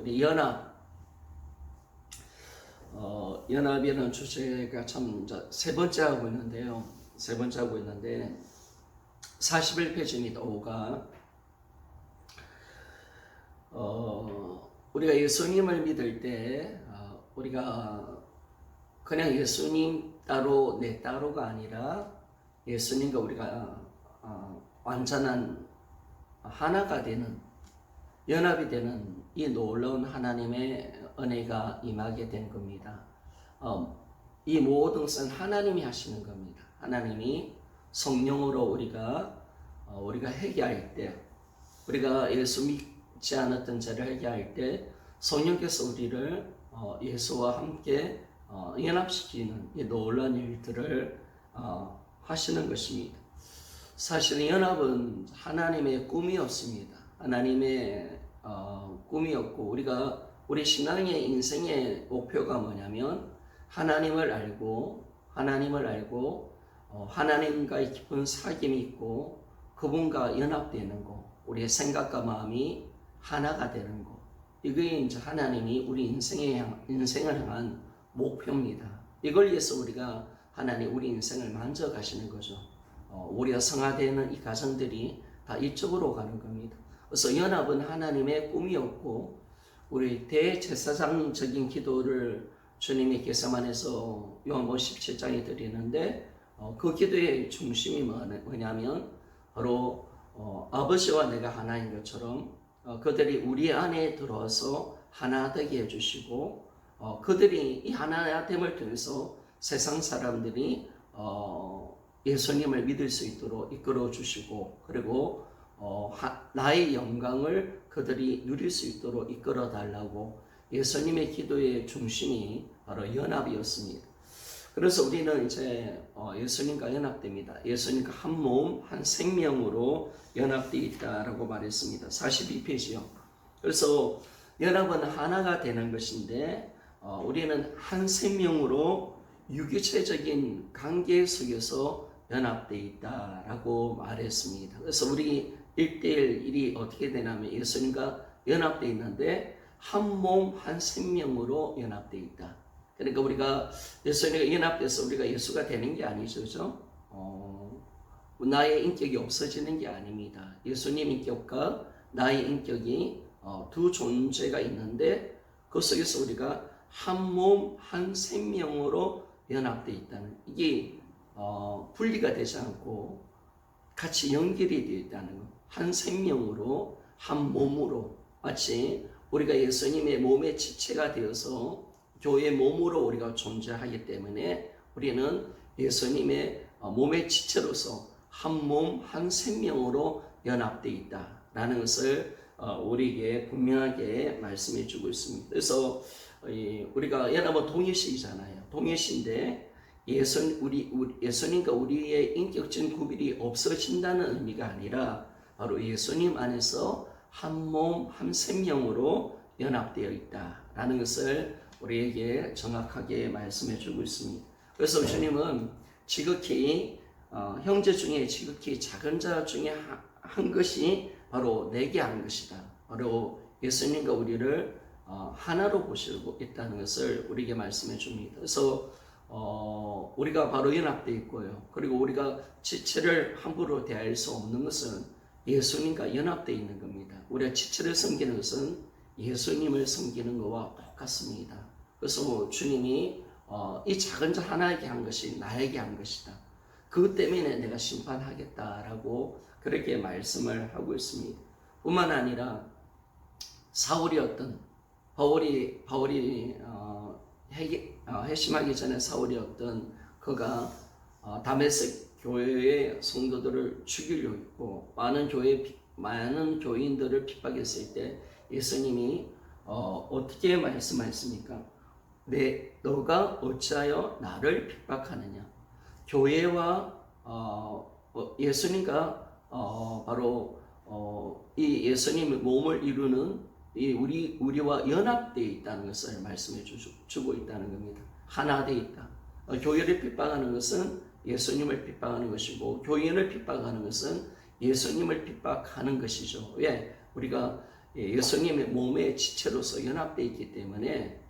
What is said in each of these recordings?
우리 연합이라는 주제가 참 세 번째 하고 있는데요. 세 번째 하고 있는데 41페이지입니다. 5가 우리가 예수님을 믿을 때 우리가 그냥 예수님 따로 내 따로가 아니라 예수님과 우리가 완전한 하나가 되는, 연합이 되는 이 놀라운 하나님의 은혜가 임하게 된 겁니다. 이 모든 것은 하나님이 하시는 겁니다. 하나님이 성령으로 우리가 회개할 때, 우리가 예수 믿지 않았던 죄를 회개할 때 성령께서 우리를 예수와 함께 연합시키는 이 놀라운 일들을 하시는 것입니다. 사실은 연합은 하나님의 꿈이었습니다. 하나님의 꿈이었고, 우리 신앙의 인생의 목표가 뭐냐면 하나님을 알고 하나님과의 깊은 사귐이 있고 그분과 연합되는 것, 우리의 생각과 마음이 하나가 되는 것, 이게 이제 하나님이 우리 인생을 향한 목표입니다. 이걸 위해서 하나님 우리 인생을 만져가시는 거죠. 우리가 성화되는 이 가정들이 다 이쪽으로 가는 겁니다. 그래서 연합은 하나님의 꿈이었고, 우리 대제사장적인 기도를 주님이 겟세마네에서 요한복음 17장에 드리는데, 그 기도의 중심이 뭐냐면 바로 아버지와 내가 하나인 것처럼 그들이 우리 안에 들어와서 하나 되게 해주시고, 그들이 이 하나됨을 통해서 세상 사람들이 예수님을 믿을 수 있도록 이끌어 주시고, 그리고 나의 영광을 그들이 누릴 수 있도록 이끌어 달라고, 예수님의 기도의 중심이 바로 연합이었습니다. 그래서 우리는 이제 예수님과 연합됩니다. 예수님과 한 몸, 한 생명으로 연합되어 있다라고 말했습니다. 42페이지요. 그래서 연합은 하나가 되는 것인데, 우리는 한 생명으로 유기체적인 관계 속에서 연합되어 있다라고 말했습니다. 그래서 우리 1대1이 어떻게 되냐면 예수님과 연합되어 있는데 한 몸, 한 생명으로 연합되어 있다. 그러니까 우리가 예수님과 연합돼서 우리가 예수가 되는 게 아니죠. 그죠? 나의 인격이 없어지는 게 아닙니다. 예수님 인격과 나의 인격이 두 존재가 있는데 그 속에서 우리가 한 몸, 한 생명으로 연합되어 있다는, 이게 분리가 되지 않고 같이 연결이 되어 있다는 것. 한 생명으로, 한 몸으로, 마치 우리가 예수님의 몸의 지체가 되어서 교회의 몸으로 우리가 존재하기 때문에 우리는 예수님의 몸의 지체로서 한 몸, 한 생명으로 연합되어 있다라는 것을 우리에게 분명하게 말씀해 주고 있습니다. 그래서 우리가 연합은 동일시이잖아요. 동일시인데 예수님과 우리의 인격적인 구별이 없어진다는 의미가 아니라 바로 예수님 안에서 한 몸, 한 생명으로 연합되어 있다라는 것을 우리에게 정확하게 말씀해 주고 있습니다. 그래서 주님은 지극히 형제 중에 지극히 작은 자 중에 한 것이 바로 내게 한 것이다. 바로 예수님과 우리를 하나로 보시고 있다는 것을 우리에게 말씀해 줍니다. 그래서 우리가 바로 연합되어 있고요. 그리고 우리가 지체를 함부로 대할 수 없는 것은 예수님과 연합되어 있는 겁니다. 우리가 지체를 섬기는 것은 예수님을 섬기는 것과 똑같습니다. 그래서 주님이 이 작은 자 하나에게 한 것이 나에게 한 것이다. 그것 때문에 내가 심판하겠다라고 그렇게 말씀을 하고 있습니다. 뿐만 아니라 바울이 회심하기 전에 사울이었던 그가 다메섹 교회의 성도들을 죽이려고 했고 많은 교인들을 핍박했을 때 예수님이 어떻게 말씀하셨습니까? 너가 어찌하여 나를 핍박하느냐? 교회와 예수님과 바로 이 예수님의 몸을 이루는 우리와 연합되어 있다는 것을 말씀해 주고 있다는 겁니다. 하나 되어 있다. 교회를 핍박하는 것은 예수님을 핍박하는 것이고, 교인을 핍박하는 것은 예수님을 핍박하는 것이죠. 왜? 우리가 예수님의 몸의 지체로서 연합되어 있기 때문에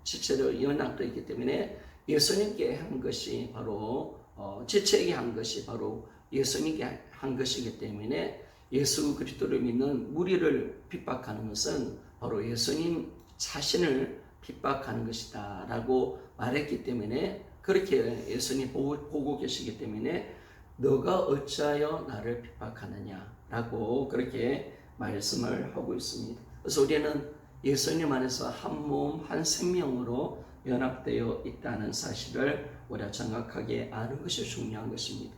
예수님께 한 것이 바로 지체에게 한 것이 바로 예수님께 한 것이기 때문에 예수 그리스도를 믿는 무리를 핍박하는 것은 바로 예수님 자신을 핍박하는 것이다 라고 말했기 때문에, 그렇게 예수님 보고 계시기 때문에 너가 어찌하여 나를 핍박하느냐 라고 그렇게 말씀을 하고 있습니다. 그래서 우리는 예수님 안에서 한 몸 한 생명으로 연합되어 있다는 사실을 우리가 정확하게 아는 것이 중요한 것입니다.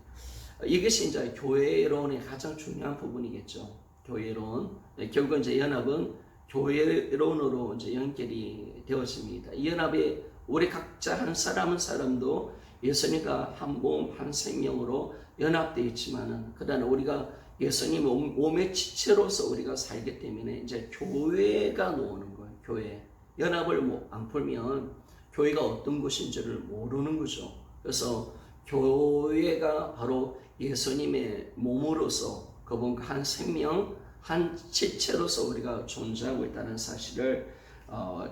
이것이 이제 교회론의 가장 중요한 부분이겠죠. 교회론. 결국 이제 연합은 교회론으로 이제 연결이 되었습니다. 이 연합에 우리 각자 한 사람 한 사람도 예수님과 한 몸 한 생명으로 연합되어 있지만은, 그다음에 우리가 예수님 몸의 지체로서 우리가 살기 때문에 이제 교회가 나오는 거예요. 교회. 연합을 안 풀면 교회가 어떤 곳인지를 모르는 거죠. 그래서 교회가 바로 예수님의 몸으로서 그분 한 생명, 한 지체로서 우리가 존재하고 있다는 사실을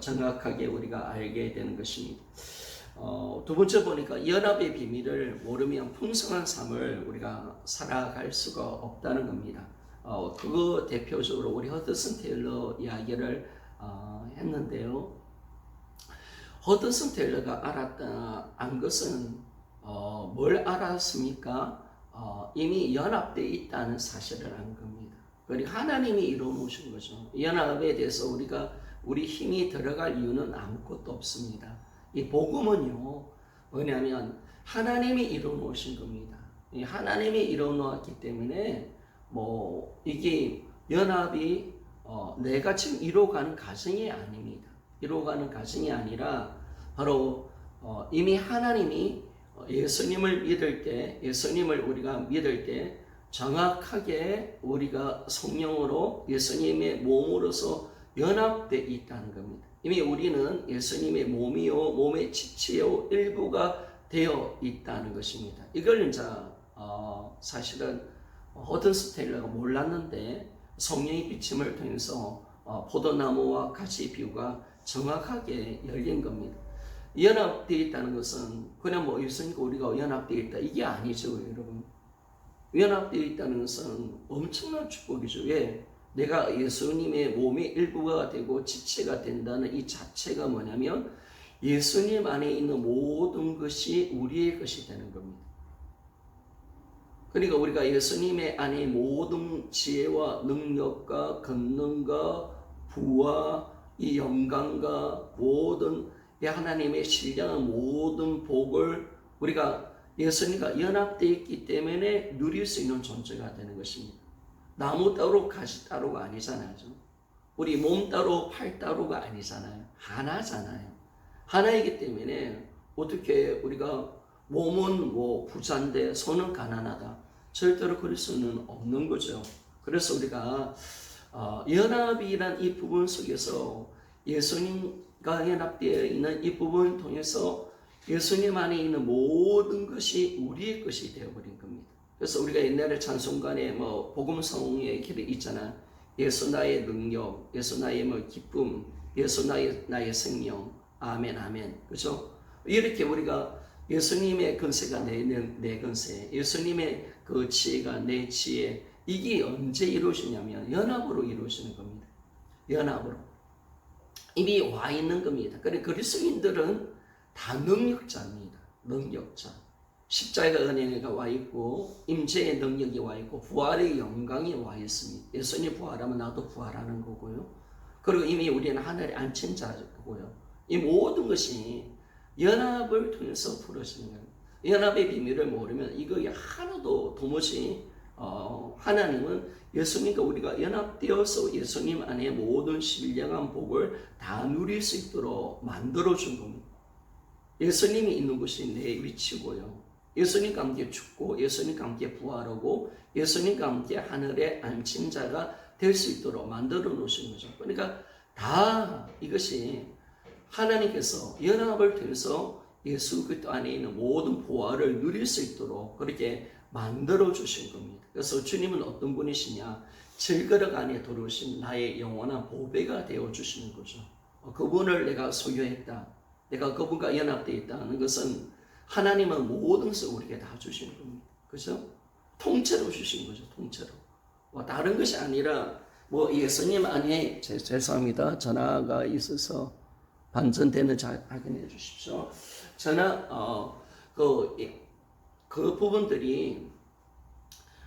정확하게 우리가 알게 되는 것입니다. 두 번째 보니까 연합의 비밀을 모르면 풍성한 삶을 우리가 살아갈 수가 없다는 겁니다. 그거 대표적으로 우리 허드슨 테일러 이야기를 했는데요. 허드슨 테일러가 안 것은 뭘 알았습니까? 이미 연합되어 있다는 사실을 안 겁니다. 그리고 하나님이 이루어 놓으신 거죠. 연합에 대해서 우리 힘이 들어갈 이유는 아무것도 없습니다. 이 복음은요, 뭐냐면 하나님이 이루어 놓으신 겁니다. 하나님이 이루어 놓았기 때문에 이게 연합이 내가 지금 이루어가는 과정이 아닙니다. 이루어가는 과정이 아니라 바로 이미 하나님이 예수님을 우리가 믿을 때 정확하게 우리가 성령으로 예수님의 몸으로서 연합되어 있다는 겁니다. 이미 우리는 예수님의 몸이요, 몸의 지체요, 일부가 되어 있다는 것입니다. 이걸 이제 사실은 허든스 테일러가 몰랐는데 성령의 비침을 통해서 포도나무와 가시 비유가 정확하게 열린 겁니다. 연합되어 있다는 것은 그냥 예수님과 우리가 연합되어 있다 이게 아니죠, 여러분. 연합되어 있다는 것은 엄청난 축복이죠. 왜? 내가 예수님의 몸의 일부가 되고 지체가 된다는 이 자체가 뭐냐면 예수님 안에 있는 모든 것이 우리의 것이 되는 겁니다. 그러니까 우리가 예수님의 안에 모든 지혜와 능력과 권능과 부와 이 영광과 모든 하나님의 신령한 모든 복을 우리가 예수님과 연합되어 있기 때문에 누릴 수 있는 존재가 되는 것입니다. 나무 따로 가시 따로가 아니잖아요. 우리 몸 따로 팔 따로가 아니잖아요. 하나잖아요. 하나이기 때문에 어떻게 우리가 몸은 부자인데 손은 가난하다. 절대로 그럴 수는 없는 거죠. 그래서 우리가 연합이란 이 부분 속에서 예수님과 연합되어 있는 이 부분을 통해서 예수님 안에 있는 모든 것이 우리의 것이 되어버린 겁니다. 그래서 우리가 옛날에 찬송가에 복음성의 길이 있잖아. 예수 나의 능력, 예수 나의 기쁨, 예수 나의 생명, 아멘, 아멘. 그죠? 이렇게 우리가 예수님의 권세가 내 권세, 예수님의 그 지혜가 내 지혜, 이게 언제 이루어지냐면 연합으로 이루어지는 겁니다. 연합으로. 이미 와 있는 겁니다. 그래, 그리스도인들은 다 능력자입니다. 능력자. 십자가 은혜가 와 있고, 임재의 능력이 와 있고, 부활의 영광이 와 있습니다. 예수님 부활하면 나도 부활하는 거고요. 그리고 이미 우리는 하늘에 앉힌 자고요. 이 모든 것이 연합을 통해서 풀어지는 거예요. 연합의 비밀을 모르면 이거 하나도 도무지 하나님은 예수님과 우리가 연합되어서 예수님 안에 모든 신령한 복을 다 누릴 수 있도록 만들어준 겁니다. 예수님이 있는 곳이 내 위치고요. 예수님과 함께 죽고 예수님과 함께 부활하고 예수님과 함께 하늘에 앉힌 자가 될 수 있도록 만들어 놓으신 거죠. 그러니까 다 이것이 하나님께서 연합을 통해서 예수 그리스도 안에 있는 모든 보화를 누릴 수 있도록 그렇게 만들어 주신 겁니다. 그래서 주님은 어떤 분이시냐? 질그릇 안에 들어오신 나의 영원한 보배가 되어주시는 거죠. 그분을 내가 소유했다. 내가 그분과 연합되어 있다는 것은 하나님은 모든 것을 우리에게 다 주시는 겁니다. 그죠? 통째로 주신 거죠. 통째로. 다른 것이 아니라 예수님 안에 죄송합니다. 전화가 있어서 반전되는 잘 확인해 주십시오. 전화 그 부분들이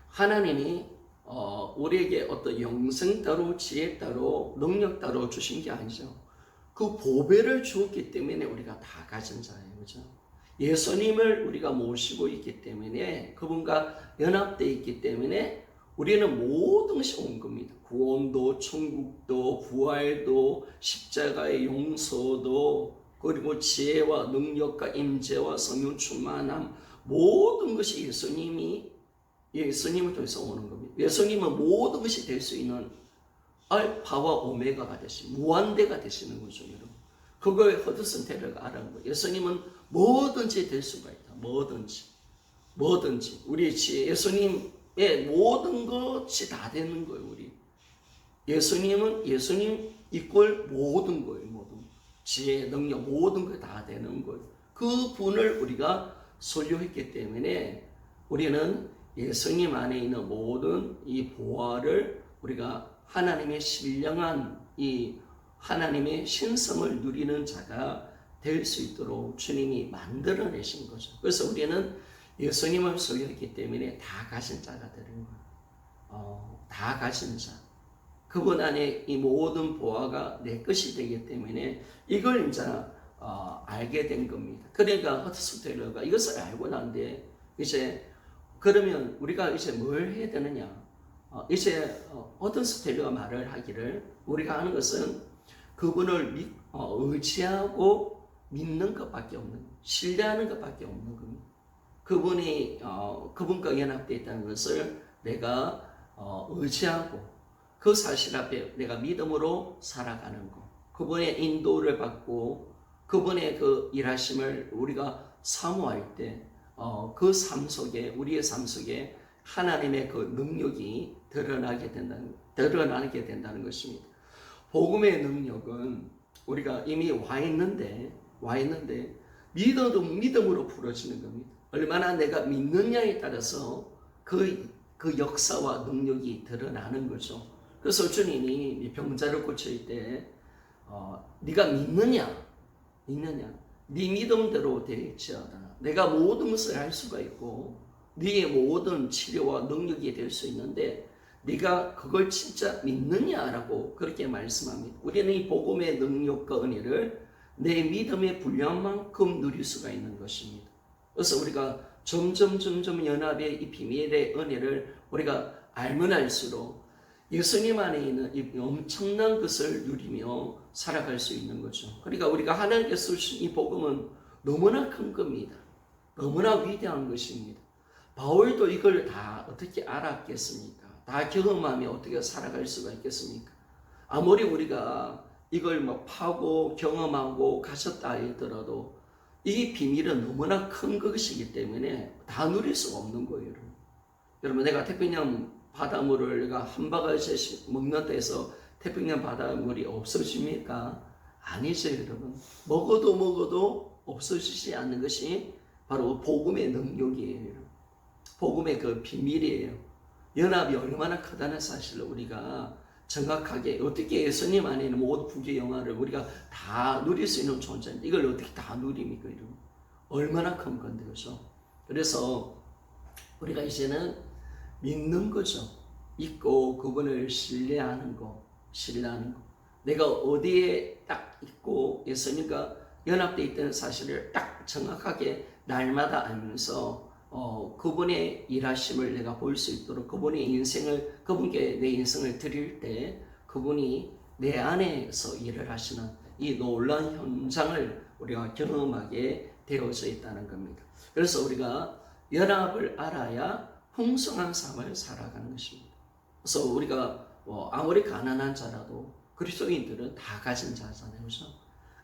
하나님이 우리에게 어떤 영생 따로 지혜 따로 능력 따로 주신 게 아니죠. 그 보배를 주었기 때문에 우리가 다 가진 자예요. 그죠? 예수님을 우리가 모시고 있기 때문에 그분과 연합되어 있기 때문에 우리는 모든 것이 온 겁니다. 구원도 천국도 부활도 십자가의 용서도 그리고 지혜와 능력과 임재와 성령 충만함 모든 것이 예수님을 통해서 오는 겁니다. 예수님은 모든 것이 될 수 있는 알파와 오메가가 되신 무한대가 되시는 거죠, 여러분. 그걸 허드슨 테러가 알아는 거예요. 예수님은 뭐든지 될 수가 있다. 뭐든지 우리 예수님의 모든 것이 다 되는 거예요. 우리 예수님 이꼴 모든 거예요. 모든 지혜, 능력 모든 게 다 되는 거예요. 그 분을 우리가 소유했기 때문에 우리는 예수님 안에 있는 모든 이 보화를 우리가 하나님의 신령한 이 하나님의 신성을 누리는 자가 될 수 있도록 주님이 만들어내신 거죠. 그래서 우리는 예수님을 소유했기 때문에 다 가진 자가 되는 거예요. 다 가진 자. 그분 안에 이 모든 보화가 내 것이 되기 때문에 이걸 이제 알게 된 겁니다. 그러니까 허드슨 테일러가 이것을 알고 난데 이제 그러면 우리가 이제 뭘 해야 되느냐? 이제 허드슨 테일러가 말을 하기를 우리가 하는 것은 그분을 의지하고 믿는 것밖에 없는, 신뢰하는 것밖에 없는 겁니다. 그분이 그분과 연합되어 있다는 것을 내가 의지하고 그 사실 앞에 내가 믿음으로 살아가는 것, 그분의 인도를 받고 그분의 그 일하심을 우리가 사모할 때 그 삶 속에 우리의 삶 속에 하나님의 그 능력이 드러나게 된다는 것입니다. 복음의 능력은 우리가 이미 와 있는데 믿음으로 풀어지는 겁니다. 얼마나 내가 믿느냐에 따라서 그 역사와 능력이 드러나는 거죠. 그래서 주님이 병자를 고칠 때 네가 믿느냐? 네 믿음대로 될지어다. 내가 모든 것을 할 수가 있고 네의 모든 치료와 능력이 될 수 있는데 네가 그걸 진짜 믿느냐라고 그렇게 말씀합니다. 우리는 이 복음의 능력과 은혜를 내 믿음의 분량만큼 누릴 수가 있는 것입니다. 그래서 우리가 점점 연합의 이 비밀의 은혜를 우리가 알면 알수록 예수님 안에 있는 이 엄청난 것을 누리며 살아갈 수 있는 거죠. 그러니까 우리가 하나님께서 주신 이 복음은 너무나 큰 겁니다. 너무나 위대한 것입니다. 바울도 이걸 다 어떻게 알았겠습니까? 다 경험하며 어떻게 살아갈 수가 있겠습니까? 아무리 우리가 이걸 파고 경험하고 가셨다 하더라도 이 비밀은 너무나 큰 것이기 때문에 다 누릴 수가 없는 거예요. 여러분 내가 태평양 바닷물을 내가 한 바가지씩 먹는다 해서 태평양 바닷물이 없어집니까? 아니죠, 여러분. 먹어도 없어지지 않는 것이 바로 복음의 능력이에요. 복음의 그 비밀이에요. 연합이 얼마나 크다는 사실을 우리가 정확하게 어떻게 예수님 안에 있는 모든 부귀 영화를 우리가 다 누릴 수 있는 존재인데 이걸 어떻게 다 누립니까? 여러분? 얼마나 큰 건데, 그렇죠? 그래서 우리가 이제는 믿는 거죠. 믿고 그분을 신뢰하는 거. 내가 어디에 딱 있고 예수님과 연합되어 있다는 사실을 딱 정확하게 날마다 알면서 그분의 일하심을 내가 볼 수 있도록 그분께 내 인생을 드릴 때 그분이 내 안에서 일을 하시는 이 놀라운 현장을 우리가 경험하게 되어져 있다는 겁니다. 그래서 우리가 연합을 알아야 풍성한 삶을 살아가는 것입니다. 그래서 우리가 아무리 가난한 자라도 그리스도인들은 다 가진 자잖아요. 그렇죠?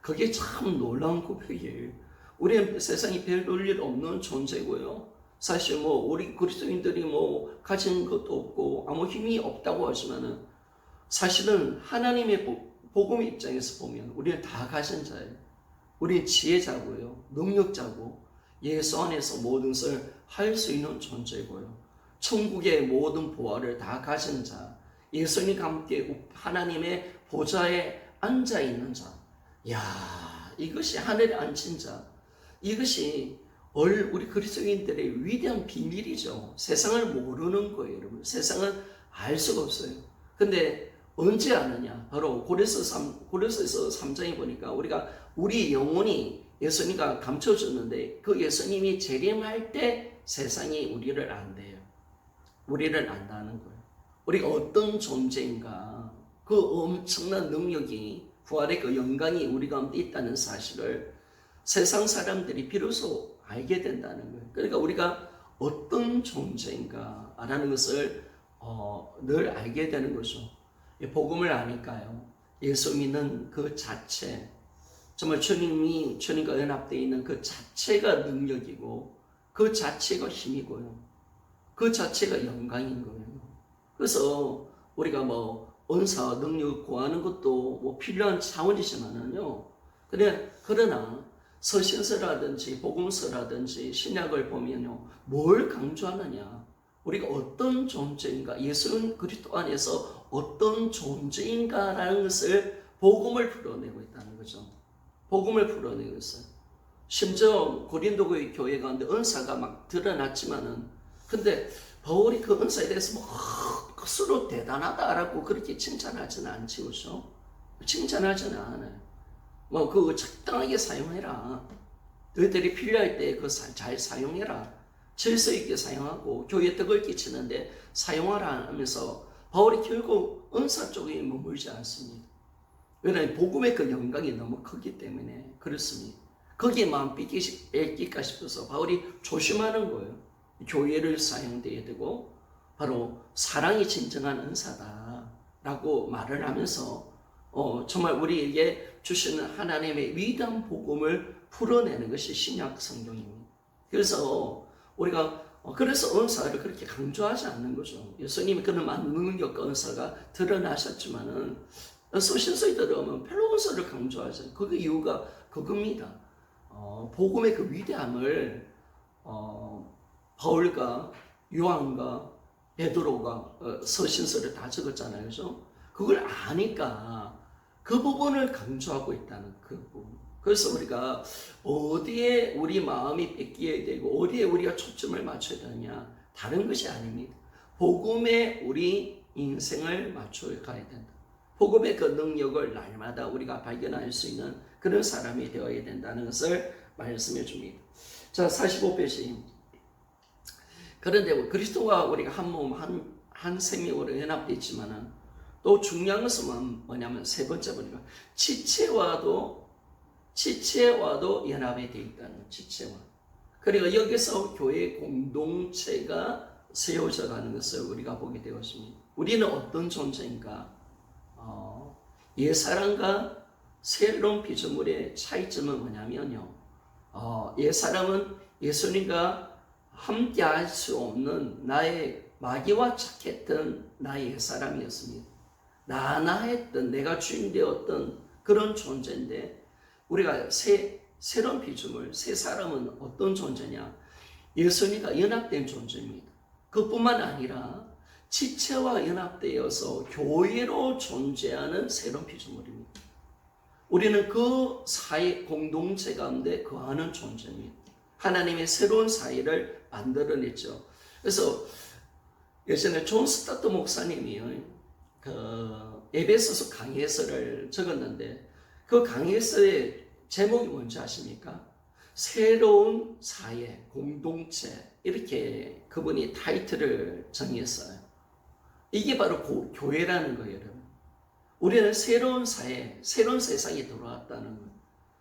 그게 참 놀라운 고백이에요. 우리는 세상에 별 볼 일 없는 존재고요. 사실 뭐 우리 그리스도인들이 뭐 가진 것도 없고 아무 힘이 없다고 하지만은 사실은 하나님의 복음 입장에서 보면 우리는 다 가진 자예요. 우리는 지혜자고요, 능력자고, 예수 안에서 모든 것을 할 수 있는 존재고요. 천국의 모든 보화를 다 가진 자, 예수님과 함께 하나님의 보좌에 앉아 있는 자. 야, 이것이 하늘에 앉힌 자. 이것이 우리 그리스도인들의 위대한 비밀이죠. 세상을 모르는 거예요, 여러분. 세상은 알 수가 없어요. 근데 언제 아느냐? 바로 고린도서 3장에 보니까 우리 영혼이 예수님과 감춰졌는데 그 예수님이 재림할 때 세상이 우리를 안대요. 우리를 안다는 거예요. 우리가 어떤 존재인가, 그 엄청난 능력이, 부활의 그 영광이 우리 가운데 있다는 사실을 세상 사람들이 비로소 알게 된다는 거예요. 그러니까 우리가 어떤 존재인가라는 것을 늘 알게 되는 거죠. 복음을 아니까요. 예수 믿는 그 자체, 정말 주님과 연합되어 있는 그 자체가 능력이고 그 자체가 힘이고요. 그 자체가 영광인 거예요. 그래서 우리가 뭐 은사, 능력 구하는 것도 뭐 필요한 차원이지만은요. 그러나 서신서라든지 복음서라든지 신약을 보면요. 뭘 강조하느냐? 우리가 어떤 존재인가? 예수 그리스도 안에서 어떤 존재인가라는 것을 복음을 풀어내고 있다는 거죠. 복음을 풀어내고 있어요. 심지어 고린도 교회 가운데 은사가 막 드러났지만은 근데 바울이 그 은사에 대해서 뭐 스스로 대단하다라고 그렇게 칭찬하지는 않지, 그렇죠? 칭찬하지는 않아요. 뭐 그거 적당하게 사용해라. 너희들이 필요할 때 그 잘 사용해라. 질서 있게 사용하고 교회에 덕을 끼치는데 사용하라 하면서 바울이 결국 은사 쪽에 머물지 않습니다. 왜냐하면 복음의 그 영광이 너무 크기 때문에 그렇습니다. 거기에 마음 뺏길까 싶어서 바울이 조심하는 거예요. 교회를 사용돼야 되고 바로 사랑이 진정한 은사다라고 말을 하면서 정말 우리에게 주시는 하나님의 위대한 복음을 풀어내는 것이 신약 성경입니다. 그래서 우리가 그래서 은사를 그렇게 강조하지 않는 거죠. 예수님이 그런 많은 능력과 은사가 드러나셨지만은 서신서에 들어오면 별로 은사를 강조하지 않아요. 그 이유가 그겁니다. 복음의 그 위대함을 바울과 요한과 베드로가 서신서를 다 적었잖아요. 그죠? 그걸 아니까 그 부분을 강조하고 있다는 그 부분. 그래서 우리가 어디에 우리 마음이 뺏겨야 되고 어디에 우리가 초점을 맞춰야 되느냐 다른 것이 아닙니다. 복음에 우리 인생을 맞춰 가야 된다. 복음의 그 능력을 날마다 우리가 발견할 수 있는 그런 사람이 되어야 된다는 것을 말씀해 줍니다. 자, 45페이지. 그런데 그리스도와 우리가 한 몸, 한 생명으로 연합되어 있지만은 또 중요한 것은 뭐냐면 세 번째 보니까 지체와도 연합이 되어 있다는 지체와. 그러니까 여기서 교회 공동체가 세워져 가는 것을 우리가 보게 되었습니다. 우리는 어떤 존재인가? 옛사람과 새로운 피조물의 차이점은 뭐냐면요. 옛사람은 예수님과 함께 할 수 없는 나의 마귀와 착했던 나의 옛사람이었습니다. 나나했던 내가 주인 되었던 그런 존재인데 우리가 새로운 피조물, 새 사람은 어떤 존재냐? 예수님과 연합된 존재입니다. 그뿐만 아니라 지체와 연합되어서 교회로 존재하는 새로운 피조물입니다. 우리는 그 사회 공동체 가운데 거하는 존재입니다. 하나님의 새로운 사회를 만들어냈죠. 그래서 예전에 존 스타트 목사님이 그 에베소서 강해서를 적었는데 그 강해서의 제목이 뭔지 아십니까? 새로운 사회, 공동체 이렇게 그분이 타이틀을 정했어요. 이게 바로 교회라는 거예요, 여러분. 우리는 새로운 사회, 새로운 세상에 들어왔다는 거예요.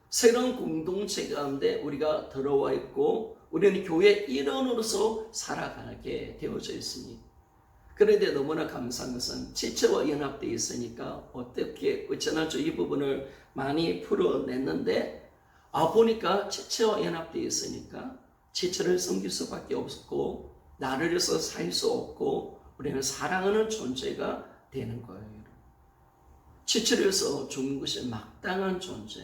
새로운 공동체 가운데 우리가 들어와 있고 우리는 교회 일원으로서 살아가게 되어져 있습니다. 그런데 너무나 감사한 것은 지체와 연합되어 있으니까 어떻게 지난주 이 부분을 많이 풀어냈는데 보니까 지체와 연합되어 있으니까 지체를 섬길 수밖에 없고 나를 위해서 살 수 없고 우리는 사랑하는 존재가 되는 거예요. 지체를 위해서 죽는 것이 마땅한 존재,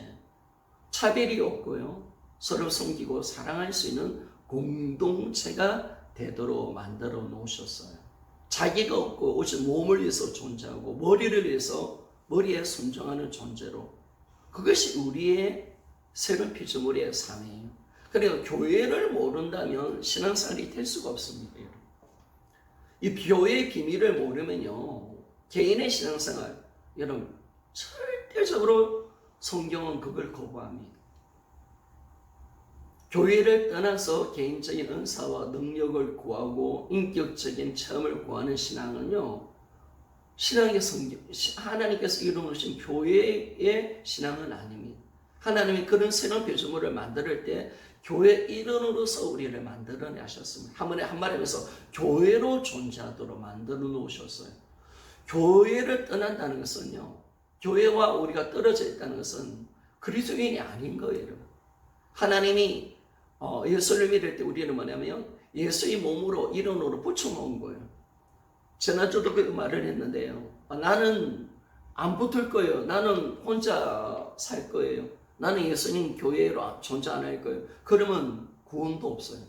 차별이 없고요, 서로 섬기고 사랑할 수 있는 공동체가 되도록 만들어 놓으셨어요. 자기가 없고 오직 몸을 위해서 존재하고 머리를 위해서 머리에 순종하는 존재로, 그것이 우리의 새로운 피조물의 삶이에요. 그리고 교회를 모른다면 신앙생활이 될 수가 없습니다. 이 교회의 비밀을 모르면요, 개인의 신앙생활, 여러분 절대적으로 성경은 그걸 거부합니다. 교회를 떠나서 개인적인 은사와 능력을 구하고 인격적인 체험을 구하는 신앙은요, 신앙의 성경, 하나님께서 이루어놓으신 교회의 신앙은 아닙니다. 하나님이 그런 새로운 피조물을 만들 때 교회 일원으로서 우리를 만들어내셨습니다. 한 말하면서 교회로 존재하도록 만들어 놓으셨어요. 교회를 떠난다는 것은요, 교회와 우리가 떨어져 있다는 것은 그리스도인이 아닌 거예요, 여러분. 하나님이 예수를 믿을 때 우리는 뭐냐면 예수의 몸으로 일원으로 붙여놓은 거예요. 지난주도 그 말을 했는데요, 나는 안 붙을 거예요. 나는 혼자 살 거예요. 나는 예수님 교회로 존재 안 할 거예요. 그러면 구원도 없어요.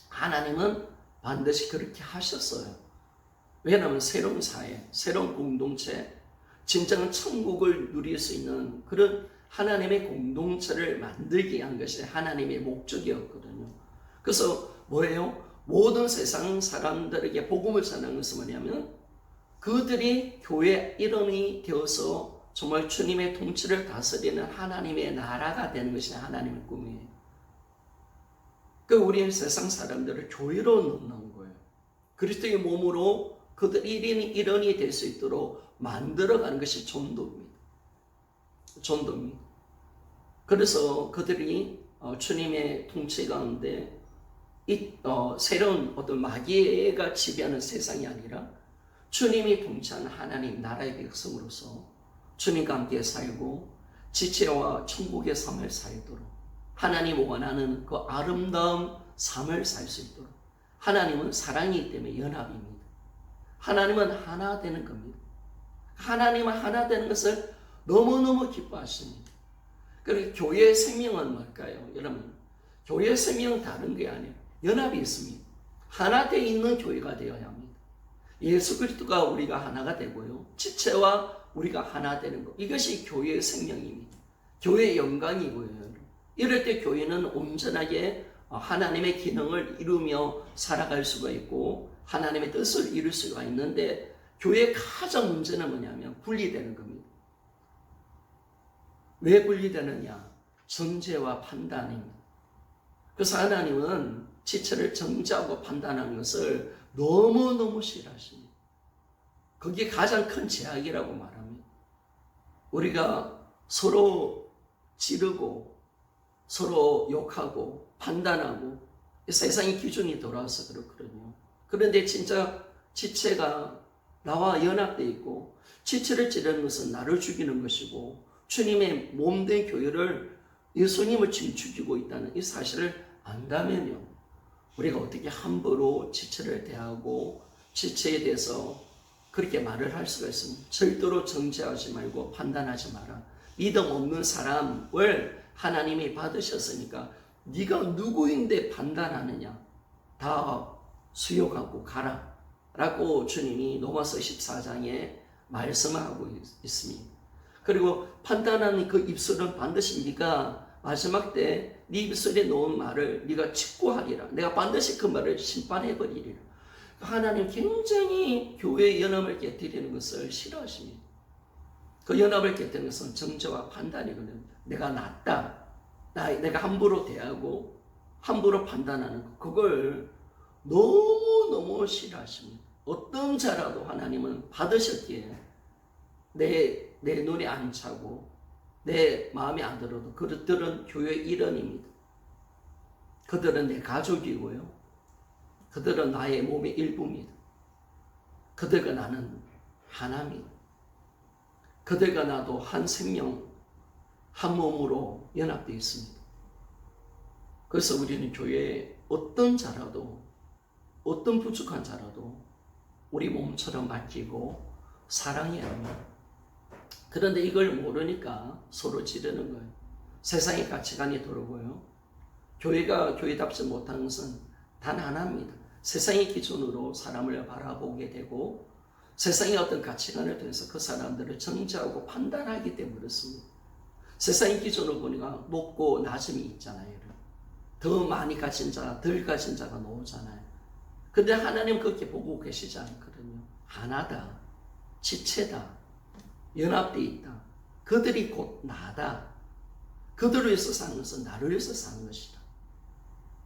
하나님은 반드시 그렇게 하셨어요. 왜냐하면 새로운 사회, 새로운 공동체, 진정한 천국을 누릴 수 있는 그런 하나님의 공동체를 만들기 위한 것이 하나님의 목적이었거든요. 그래서 뭐예요? 모든 세상 사람들에게 복음을 전하는 것은 뭐냐면 그들이 교회 일원이 되어서 정말 주님의 통치를 다스리는 하나님의 나라가 되는 것이 하나님의 꿈이에요. 그 우리 세상 사람들을 교회로 넣는 거예요. 그리스도의 몸으로 그들 일원이 될 수 있도록 만들어가는 것이 전도입니다. 전도입니다. 그래서 그들이 주님의 통치 가운데 새로운 어떤 마귀가 지배하는 세상이 아니라 주님이 통치하는 하나님 나라의 백성으로서 주님과 함께 살고 지체와 천국의 삶을 살도록, 하나님 원하는 그 아름다운 삶을 살 수 있도록, 하나님은 사랑이기 때문에 연합입니다. 하나님은 하나 되는 겁니다. 하나님은 하나 되는 것을 너무너무 기뻐하십니다. 그리고 교회의 생명은 뭘까요? 여러분, 교회의 생명은 다른 게 아니에요. 연합이 있습니다. 하나 되어 있는 교회가 되어야 합니다. 예수 그리스도가 우리가 하나가 되고요, 지체와 우리가 하나 되는 것, 이것이 교회의 생명입니다. 교회의 영광이고요. 이럴 때 교회는 온전하게 하나님의 기능을 이루며 살아갈 수가 있고 하나님의 뜻을 이룰 수가 있는데, 교회의 가장 문제는 뭐냐면 분리되는 겁니다. 왜 분리되느냐? 정죄와 판단입니다. 그래서 하나님은 지체를 정죄하고 판단하는 것을 너무너무 싫어하십니다. 그게 가장 큰 제약이라고 말합니다. 우리가 서로 지르고 서로 욕하고 판단하고 세상의 기준이 돌아와서 그렇거든요. 그런데 진짜 지체가 나와 연합되어 있고 지체를 찌르는 것은 나를 죽이는 것이고 주님의 몸된 교회를 예수님을 지금 죽이고 있다는 이 사실을 안다면요, 우리가 어떻게 함부로 지체를 대하고 지체에 대해서 그렇게 말을 할 수가 있습니다. 절대로 정죄하지 말고 판단하지 마라. 믿음 없는 사람을 하나님이 받으셨으니까 네가 누구인데 판단하느냐, 다 수용하고 가라 라고 주님이 로마서 14장에 말씀하고 있습니다. 그리고 판단하는 그 입술은 반드시 네가 마지막 때 네 입술에 놓은 말을 네가 직고하리라. 내가 반드시 그 말을 심판해버리리라. 하나님 굉장히 교회의 연합을 깨뜨리는 것을 싫어하십니다. 그 연합을 깨뜨리는 것은 정죄와 판단이거든요. 내가 낫다, 내가 함부로 대하고 함부로 판단하는 것, 그걸 너무너무 싫어하십니다. 어떤 자라도 하나님은 받으셨기에 내 눈에 안 차고 내 마음에 안 들어도 그들은 교회 일원입니다. 그들은 내 가족이고요, 그들은 나의 몸의 일부입니다. 그들과 나는 하나입니다. 그들과 나도 한 생명, 한 몸으로 연합되어 있습니다. 그래서 우리는 교회에 어떤 자라도, 어떤 부족한 자라도 우리 몸처럼 맡기고 사랑해야 합니다. 그런데 이걸 모르니까 서로 지르는 거예요. 세상의 가치관이 들어오고요. 교회가 교회답지 못하는 것은 단 하나입니다. 세상의 기준으로 사람을 바라보게 되고 세상의 어떤 가치관을 통해서 그 사람들을 정죄하고 판단하기 때문에 그렇습니다. 세상의 기준으로 보니까 높고 낮음이 있잖아요. 더 많이 가진 자, 덜 가진 자가 나오잖아요. 근데 하나님 그렇게 보고 계시지 않거든요. 하나다, 지체다, 연합되어 있다. 그들이 곧 나다. 그들을 위해서 사는 것은 나를 위해서 사는 것이다.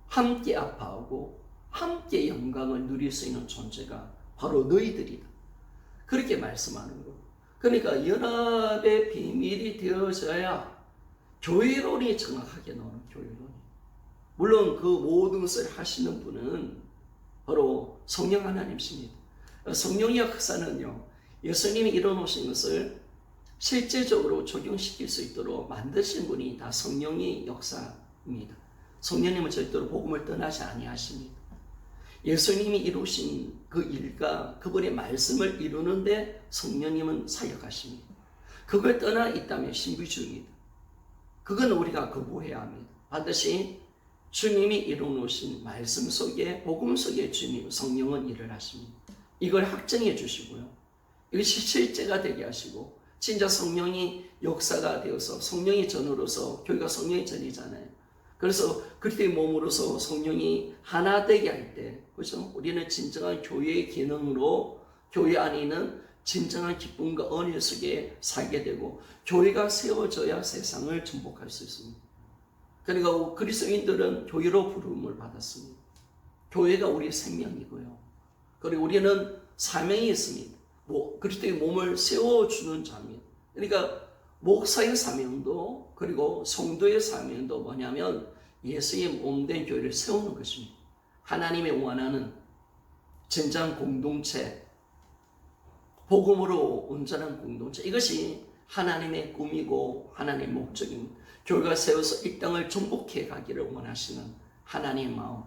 함께 아파하고 함께 영광을 누릴 수 있는 존재가 바로 너희들이다. 그렇게 말씀하는 거예요. 그러니까 연합의 비밀이 되어져야 교회론이 정확하게 나오는 교회론이. 물론 그 모든 것을 하시는 분은 바로 성령 하나님이십니다. 성령의 역사는요, 예수님이 이뤄놓으신 것을 실제적으로 적용시킬 수 있도록 만드신 분이 다 성령의 역사입니다. 성령님은 절대로 복음을 떠나지 아니하십니다. 예수님이 이루신 그 일과 그분의 말씀을 이루는데 성령님은 사역하십니다. 그걸 떠나 있다면 신비주의입니다. 그건 우리가 거부해야 합니다. 반드시 주님이 이루어놓으신 말씀 속에, 복음 속에 주님, 성령은 일을 하십니다. 이걸 확증해 주시고요. 이것이 실제가 되게 하시고, 진짜 성령이 역사가 되어서, 성령의 전으로서, 교회가 성령의 전이잖아요. 그래서 그리스도의 몸으로서 성령이 하나 되게 할 때, 그렇죠? 우리는 진정한 교회의 기능으로 교회 안에 있는 진정한 기쁨과 은혜 속에 살게 되고, 교회가 세워져야 세상을 정복할 수 있습니다. 그러니까 그리스도인들은 교회로 부름을 받았습니다. 교회가 우리의 생명이고요. 그리고 우리는 사명이 있습니다. 그리스도의 몸을 세워주는 자입니다. 그러니까 목사의 사명도 그리고 성도의 사명도 뭐냐면 예수의 몸된 교회를 세우는 것입니다. 하나님의 원하는 진정한 공동체, 복음으로 온전한 공동체, 이것이 하나님의 꿈이고 하나님의 목적입니다. 교회가 세워서 이 땅을 정복해 가기를 원하시는 하나님의 마음,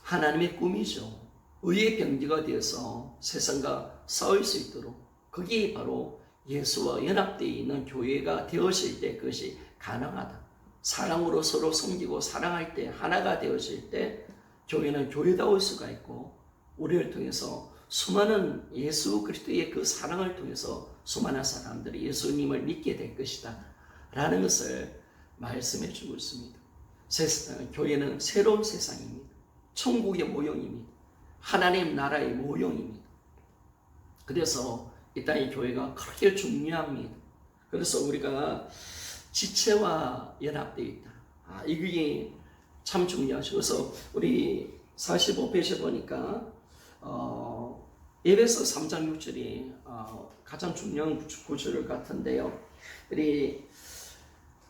하나님의 꿈이죠. 의의 병기가 되어서 세상과 싸울 수 있도록, 그게 바로 예수와 연합되어 있는 교회가 되어질 때 그것이 가능하다. 사랑으로 서로 섬기고 사랑할 때, 하나가 되어질 때 교회는 교회다울 수가 있고, 우리를 통해서 수많은 예수 그리스도의 그 사랑을 통해서 수많은 사람들이 예수님을 믿게 될 것이다 라는 것을 말씀해 주고 있습니다. 교회는 새로운 세상입니다. 천국의 모형입니다. 하나님 나라의 모형입니다. 그래서 이 땅의 교회가 그렇게 중요합니다. 그래서 우리가 지체와 연합되어 있다. 이게 참 중요하죠. 그래서 우리 45페이지 보니까 에베소 3장 6절이 가장 중요한 구절 같은데요. 우리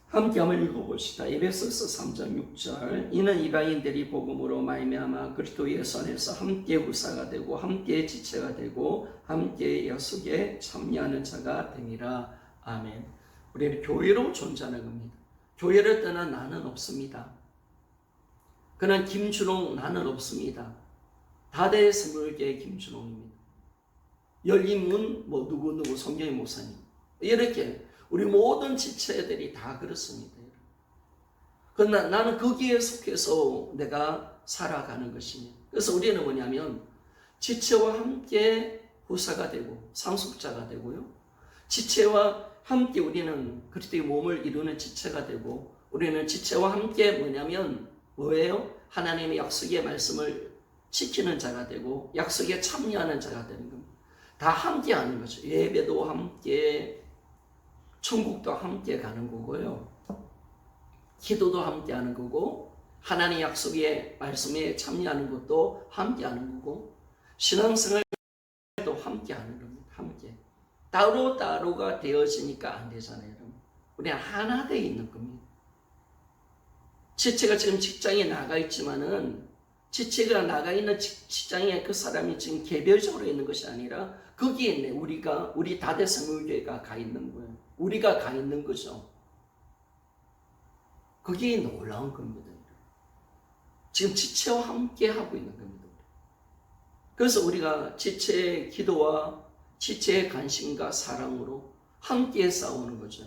함께 한번 읽어봅시다. 에베소서 3장 6절. 이는 이방인들이 복음으로 말미암아 그리스도 예수 안에서 함께 후사가 되고 함께 지체가 되고 함께 약속에 참여하는 자가 됨이라. 아멘. 우리는 교회로 존재하는 겁니다. 교회를 떠난 나는 없습니다. 그는 김준홍 나는 없습니다. 다대 스물개의 김준홍입니다. 열린 문 누구 성경의 목사님, 이렇게 우리 모든 지체들이 다 그렇습니다. 그러나 나는 거기에 속해서 내가 살아가는 것이니, 그래서 우리는 뭐냐면 지체와 함께 후사가 되고 상속자가 되고요, 지체와 함께 우리는 그리스도의 몸을 이루는 지체가 되고, 우리는 지체와 함께 뭐예요? 하나님의 약속의 말씀을 지키는 자가 되고 약속에 참여하는 자가 되는 겁니다. 다 함께 하는 거죠. 예배도 함께, 천국도 함께 가는 거고요, 기도도 함께 하는 거고, 하나님 약속의 말씀에 참여하는 것도 함께 하는 거고, 신앙생활도 함께 하는 겁니다. 함께. 따로따로가 되어지니까 안 되잖아요. 여러분. 우리는 하나 되어 있는 겁니다. 지체가 지금 직장에 나가 있지만은, 지체가 나가 있는 직장에 그 사람이 지금 개별적으로 있는 것이 아니라 거기에 있네. 우리 다대성물교회가 가 있는 거예요. 우리가 가 있는 거죠. 그게 놀라운 겁니다. 지금 지체와 함께 하고 있는 겁니다. 그래서 우리가 지체의 기도와 지체의 관심과 사랑으로 함께 싸우는 거죠.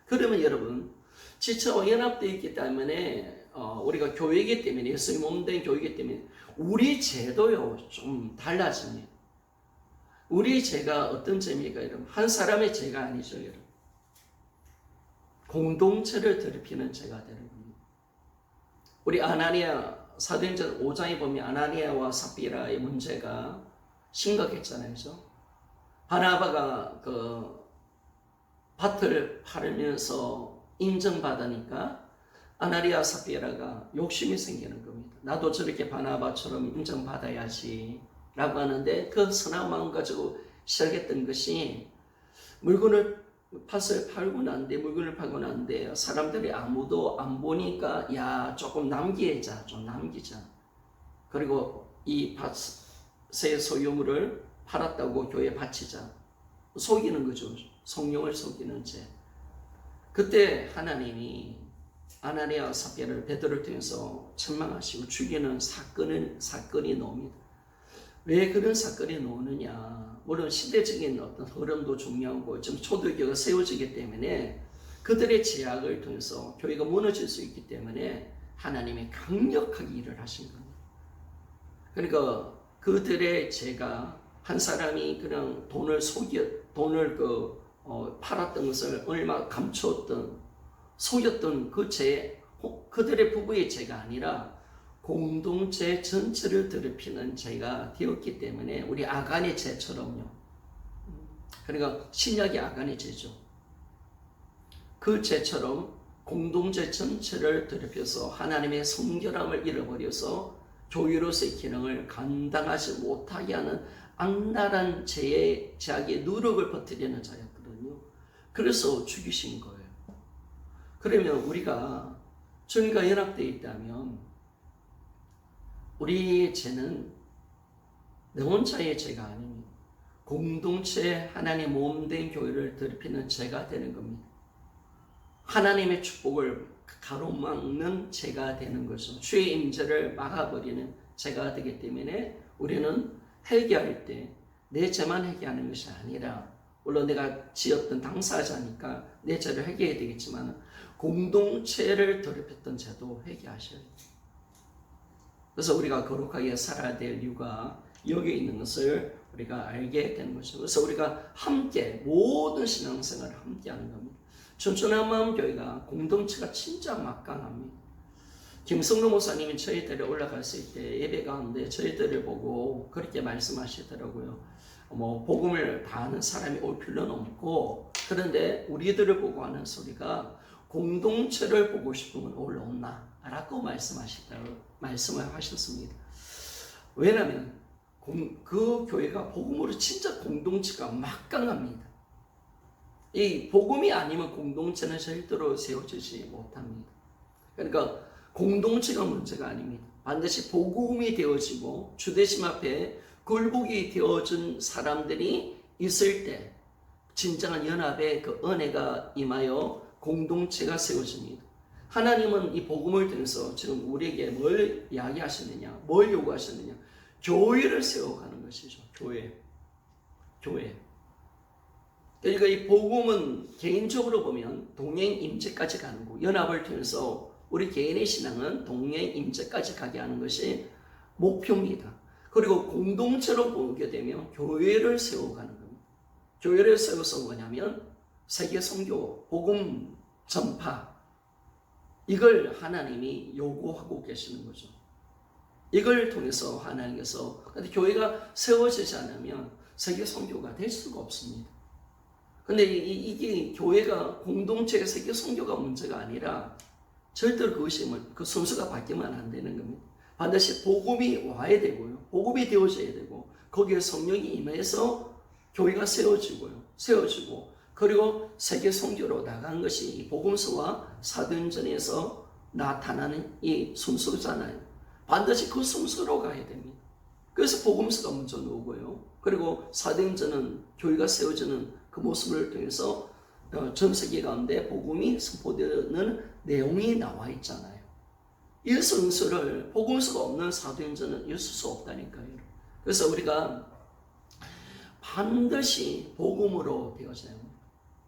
그러면 여러분, 지체와 연합되어 있기 때문에 우리가 교회이기 때문에, 예수의 몸된 교회이기 때문에 우리 죄도요 좀 달라집니다. 우리 죄가 어떤 죄입니까 여러분? 한 사람의 죄가 아니죠 여러분. 공동체를 더럽히는 죄가 되는 겁니다. 우리 아나니아 사도행전 5장에 보면 아나니아와 삽비라의 문제가 심각했잖아요. 그죠? 바나바가 그 밭을 팔면서 인정받으니까 아나니아 삽비라가 욕심이 생기는 겁니다. 나도 저렇게 바나바처럼 인정받아야지 라고 하는데 그 선한 마음 가지고 시작했던 것이 밭을 팔고 난데 물건을 팔고 난데 사람들이 아무도 안 보니까 야 조금 남기자 좀 남기자. 그리고 이 밭의 소유물을 팔았다고 교회에 바치자. 속이는 거죠. 성령을 속이는 죄. 그때 하나님이 아나니아 삽비라를 베드로를 통해서 책망하시고 죽이는 사건이 나옵니다. 왜 그런 사건이 나오느냐? 물론 시대적인 어떤 흐름도 중요하고 지금 초대교회가 세워지기 때문에 그들의 제약을 통해서 교회가 무너질 수 있기 때문에 하나님이 강력하게 일을 하신 겁니다. 그러니까 그들의 죄가 한 사람이 그냥 돈을 팔았던 것을 얼마 감추었던 속였던 그 죄, 그들의 부부의 죄가 아니라 공동체 전체를 더럽히는 죄가 되었기 때문에 우리 아간의 죄처럼요. 그러니까 신약의 아간의 죄죠. 그 죄처럼 공동체 전체를 더럽혀서 하나님의 성결함을 잃어버려서 교회로서의 기능을 감당하지 못하게 하는 악랄한 죄악의 누룩을 퍼뜨리는 자였거든요. 그래서 죽이신 거예요. 그러면 우리가 주님과 연합되어 있다면 우리의 죄는 내 혼자의 죄가 아닙니다. 공동체 하나님의 몸된 교회를 더럽히는 죄가 되는 겁니다. 하나님의 축복을 가로막는 죄가 되는 것은 주의 임재를 막아버리는 죄가 되기 때문에 우리는 회개할 때 내 죄만 회개하는 것이 아니라 물론 내가 지었던 당사자니까 내 죄를 회개해야 되겠지만 공동체를 더럽혔던 죄도 회개하셔야 돼요. 그래서 우리가 거룩하게 살아야 될 이유가 여기 있는 것을 우리가 알게 되는 것이죠. 그래서 우리가 함께 모든 신앙생활을 함께 하는 겁니다. 춘천한 마음교회가 공동체가 진짜 막강합니다. 김성로 목사님이 저희들이 올라갔을 때 예배 가운데 저희들을 보고 그렇게 말씀하시더라고요. 복음을 다 아는 사람이 올 필요는 없고 그런데 우리들을 보고 하는 소리가 공동체를 보고 싶으면 올라온나 라고 말씀을 하셨습니다. 왜냐하면 그 교회가 복음으로 진짜 공동체가 막강합니다. 이 복음이 아니면 공동체는 절대로 세워지지 못합니다. 그러니까 공동체가 문제가 아닙니다. 반드시 복음이 되어지고 주대심 앞에 굴복이 되어진 사람들이 있을 때 진정한 연합의 그 은혜가 임하여 공동체가 세워집니다. 하나님은 이 복음을 통해서 지금 우리에게 뭘 이야기하셨느냐, 뭘 요구하셨느냐, 교회를 세워가는 것이죠. 교회. 그러니까 이 복음은 개인적으로 보면 동행 임재까지 가는 거, 연합을 통해서 우리 개인의 신앙은 동행 임재까지 가게 하는 것이 목표입니다. 그리고 공동체로 보게 되면 교회를 세워가는 겁니다. 교회를 세워서 뭐냐면 세계 선교, 복음 전파, 이걸 하나님이 요구하고 계시는 거죠. 이걸 통해서 하나님께서, 근데 교회가 세워지지 않으면 세계 선교가 될 수가 없습니다. 근데 이게 교회가 공동체의 세계 선교가 문제가 아니라 절대로 그것이 그 순서가 바뀌면 안 되는 겁니다. 반드시 복음이 와야 되고요. 복음이 되어져야 되고 거기에 성령이 임해서 교회가 세워지고 그리고 세계 선교로 나간 것이 이 복음서와 사도행전에서 나타나는 이 순서잖아요. 반드시 그 순서로 가야 됩니다. 그래서 복음서가 먼저 나오고요. 그리고 사도행전은 교회가 세워지는 그 모습을 통해서 전 세계 가운데 복음이 선포되는 내용이 나와 있잖아요. 이 성수를 복음서가 없는 사도행전은 있을 수 없다니까요. 그래서 우리가 반드시 복음으로 되어져야 합니다.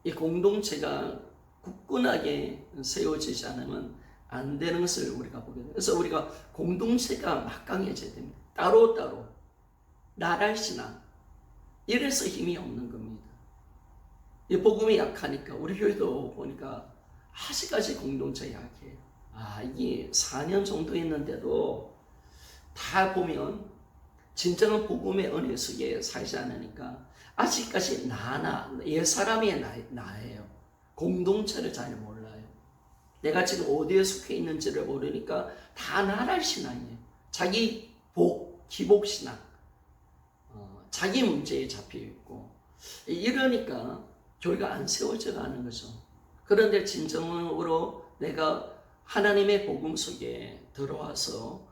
이 공동체가 굳건하게 세워지지 않으면 안 되는 것을 우리가 보게 돼요. 그래서 우리가 공동체가 막강해져야 됩니다. 따로따로 나랄 신앙, 이래서 힘이 없는 겁니다. 이 복음이 약하니까 우리 교회도 보니까 아직까지 공동체 약해요. 이게 4년 정도 있는데도 다 보면 진정한 복음의 은혜 속에 살지 않으니까 아직까지 옛사람의 나예요. 공동체를 잘 몰라요. 내가 지금 어디에 속해 있는지를 모르니까 다 나랄 신앙이에요. 자기 기복신앙, 자기 문제에 잡혀 있고, 이러니까 교회가 안 세워져 가는 거죠. 그런데 진정으로 내가 하나님의 복음 속에 들어와서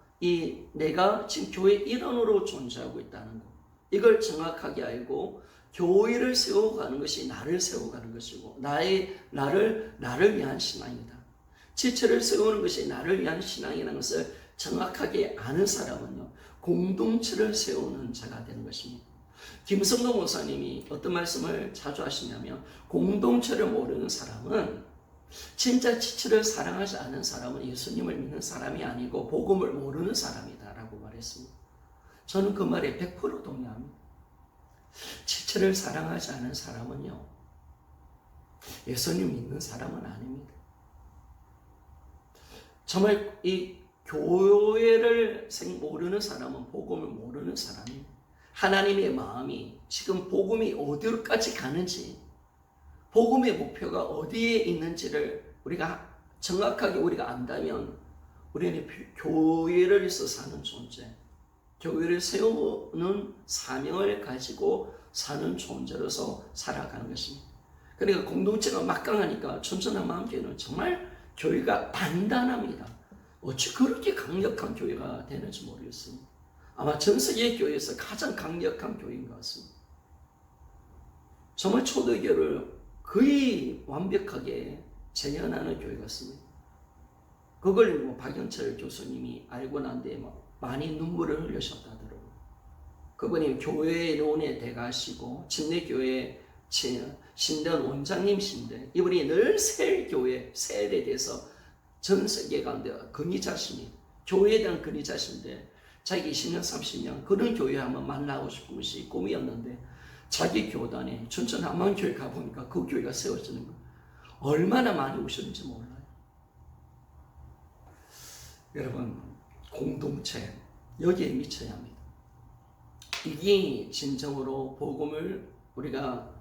내가 지금 교회 일원으로 존재하고 있다는 것, 이걸 정확하게 알고 교회를 세워가는 것이 나를 세워가는 것이고, 나를 위한 신앙이다. 지체를 세우는 것이 나를 위한 신앙이라는 것을 정확하게 아는 사람은요, 공동체를 세우는 자가 되는 것입니다. 김성도 목사님이 어떤 말씀을 자주 하시냐면, 공동체를 모르는 사람은, 진짜 지체를 사랑하지 않은 사람은 예수님을 믿는 사람이 아니고 복음을 모르는 사람이다 라고 말했습니다. 저는 그 말에 100% 동의합니다. 지체를 사랑하지 않은 사람은요, 예수님 믿는 사람은 아닙니다. 정말 이 교회를 모르는 사람은 복음을 모르는 사람입니다. 하나님의 마음이 지금 복음이 어디로까지 가는지, 복음의 목표가 어디에 있는지를 우리가 정확하게 안다면 우리는 교회를 위해서 사는 존재, 교회를 세우는 사명을 가지고 사는 존재로서 살아가는 것입니다. 그러니까 공동체가 막강하니까 천천한마음교회는 정말 교회가 단단합니다. 어찌 그렇게 강력한 교회가 되는지 모르겠습니다. 아마 전 세계 교회에서 가장 강력한 교회인 것 같습니다. 정말 초대교회를 거의 완벽하게 재현하는 교회 같습니다. 그걸 박영철 교수님이 알고 난 뒤에 많이 눈물을 흘리셨다더라고요. 그분이 교회론의 대가시고 침례교회 신대원 원장님이신데, 이분이 늘 셀교회, 셀에 대해서 전 세계 가운데 근위자십니다. 교회에 대한 근위자신데, 자기 20년, 30년 그런 교회 한번 만나고 싶은 것이 꿈이었는데, 자기 교단에 춘천 한만교회 가보니까 그 교회가 세워지는 거예요. 얼마나 많이 오셨는지 몰라요. 여러분, 공동체, 여기에 미쳐야 합니다. 이게 진정으로 복음을 우리가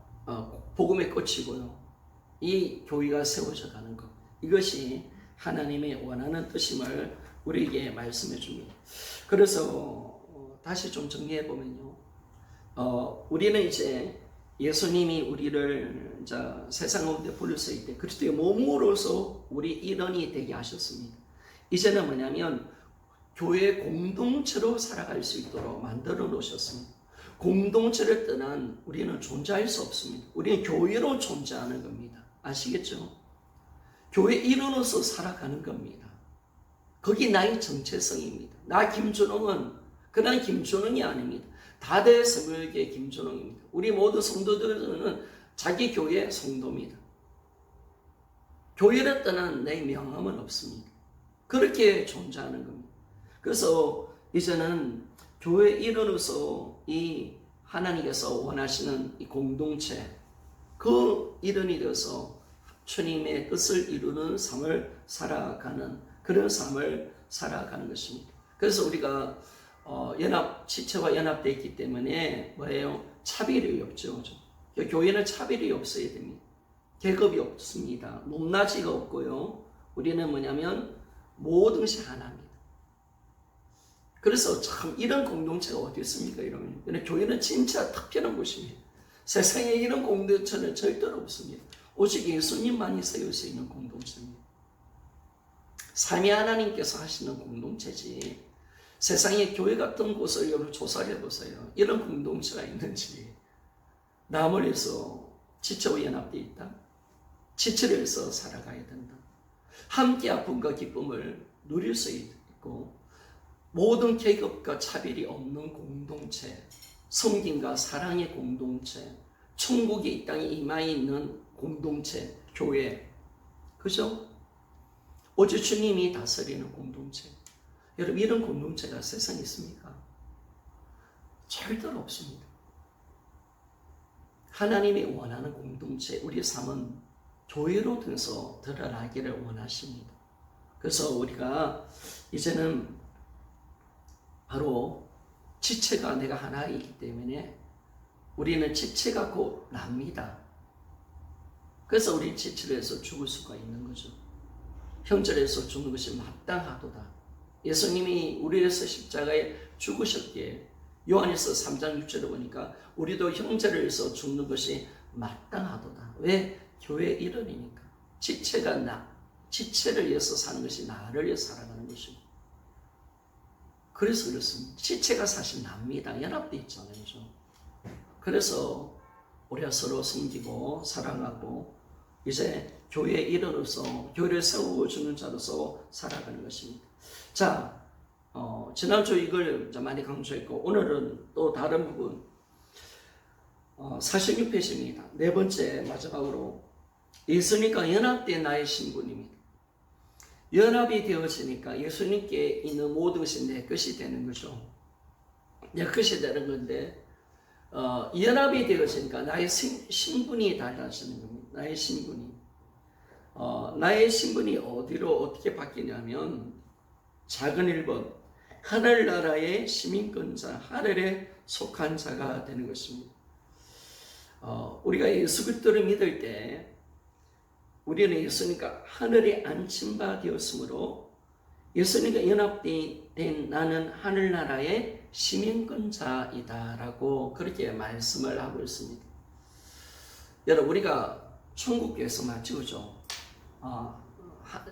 복음의 꽃이고요, 이 교회가 세워져 가는 것, 이것이 하나님의 원하는 뜻임을 우리에게 말씀해 줍니다. 그래서 다시 좀 정리해 보면요, 우리는 이제 예수님이 우리를 세상 가운데 불렀을 때 그리스도의 몸으로서 우리 일원이 되게 하셨습니다. 이제는 뭐냐면 교회 공동체로 살아갈 수 있도록 만들어 놓으셨습니다. 공동체를 떠난 우리는 존재할 수 없습니다. 우리는 교회로 존재하는 겁니다. 아시겠죠? 교회 일원으로서 살아가는 겁니다. 거기 나의 정체성입니다. 나 김준홍은 그냥 김준홍이 아닙니다. 다대 성교회 김준홍입니다. 우리 모두 성도들은 자기 교회 성도입니다. 교회를 떠난 내 명함은 없습니다. 그렇게 존재하는 겁니다. 그래서 이제는 교회 일원으로서 이 하나님께서 원하시는 이 공동체, 그 일원이 되어서 주님의 뜻을 이루는 삶을 살아가는, 그런 삶을 살아가는 것입니다. 그래서 우리가 지체와 연합되어 있기 때문에 뭐예요? 차별이 없죠. 교회는 차별이 없어야 됩니다. 계급이 없습니다. 높낮이가 없고요. 우리는 뭐냐면 모든 것이 하나입니다. 그래서 참 이런 공동체가 어디 있습니까? 이러면. 근데 교회는 진짜 특별한 곳입니다. 세상에 이런 공동체는 절대로 없습니다. 오직 예수님만이 세울 수 있는 공동체입니다. 삼위 하나님께서 하시는 공동체지, 세상에 교회 같은 곳을 여러분 조사를 해보세요. 이런 공동체가 있는지. 남을 위해서 지체와 연합되어 있다. 지체를 해서 살아가야 된다. 함께 아픔과 기쁨을 누릴 수 있고 모든 계급과 차별이 없는 공동체, 섬김과 사랑의 공동체, 천국이 이 땅에 임하에 있는 공동체, 교회, 그죠? 오직 주님이 다스리는 공동체. 여러분, 이런 공동체가 세상에 있습니까? 절대로 없습니다. 하나님이 원하는 공동체, 우리 삶은 교회로 통해서 드러나기를 원하십니다. 그래서 우리가 이제는 바로 지체가 내가 하나이기 때문에 우리는 지체가 곧 납니다. 그래서 우리 지체를 해서 죽을 수가 있는 거죠. 형제에서 죽는 것이 마땅하도다. 예수님이 우리를 위해서 십자가에 죽으셨기에 요한에서 3장 6절에 보니까 우리도 형제를 위해서 죽는 것이 마땅하도다. 왜? 교회 일원이니까. 지체를 위해서 사는 것이 나를 위해서 살아가는 것이고. 그래서 그렇습니다. 지체가 사실 납니다. 연합되어 있잖아요. 그래서 우리가 서로 섬기고 사랑하고 이제 교회 일원으로서 교회를 세우고 주는 자로서 살아가는 것입니다. 자, 지난주 이걸 많이 강조했고 오늘은 또 다른 부분 46페이지입니다. 네 번째 마지막으로 예수님과 연합된 나의 신분입니다. 연합이 되어지니까 예수님께 있는 모든 것이 내 것이 되는 거죠. 내 것이 되는 건데 연합이 되어지니까 나의 신분이 달라지는 겁니다. 나의 신분이. 나의 신분이 어디로 어떻게 바뀌냐면 작은 1번 하늘나라의 시민권자, 하늘에 속한 자가 되는 것입니다. 우리가 예수 그리스도를 믿을 때 우리는 예수님과 하늘에 앉힌 바 되었으므로 예수님과 연합된 나는 하늘나라의 시민권자이다라고 그렇게 말씀을 하고 있습니다. 여러분, 우리가 천국교회에서 맞죠?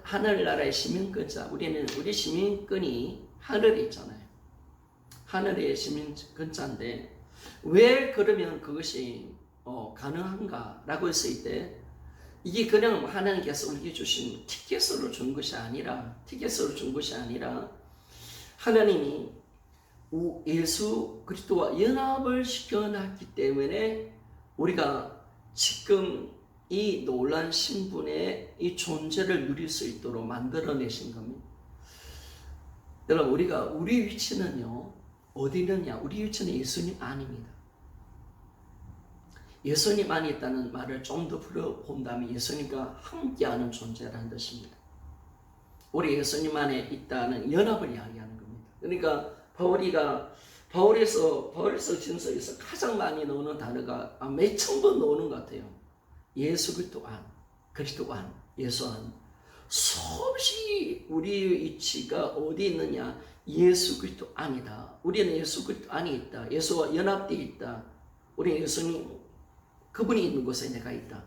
하늘나라의 시민권자, 우리 시민권이 하늘에 있잖아요. 하늘의 시민권자인데 왜 그러면 그것이 가능한가라고 했을 때 이게 그냥 하나님께서 우리에게 주신 티켓으로 준 것이 아니라 하나님이 예수 그리스도와 연합을 시켜놨기 때문에 우리가 지금 이 놀란 신분의 이 존재를 누릴 수 있도록 만들어내신 겁니다. 여러분, 우리 위치는요 어디 있느냐? 우리 위치는 예수님 안입니다. 예수님 안에 있다는 말을 좀 더 풀어본다면 예수님과 함께하는 존재라는 뜻입니다. 우리 예수님 안에 있다는 연합을 이야기하는 겁니다. 그러니까 바울에서 진서에서 가장 많이 나오는 단어가 몇천 번 나오는 것 같아요. 예수 그리스도 안, 예수 안. 수없이 우리의 위치가 어디 있느냐? 예수 그리스도 안이다. 우리는 예수 그리스도 안에 있다. 예수와 연합되어 있다. 우리 예수님 그분이 있는 곳에 내가 있다.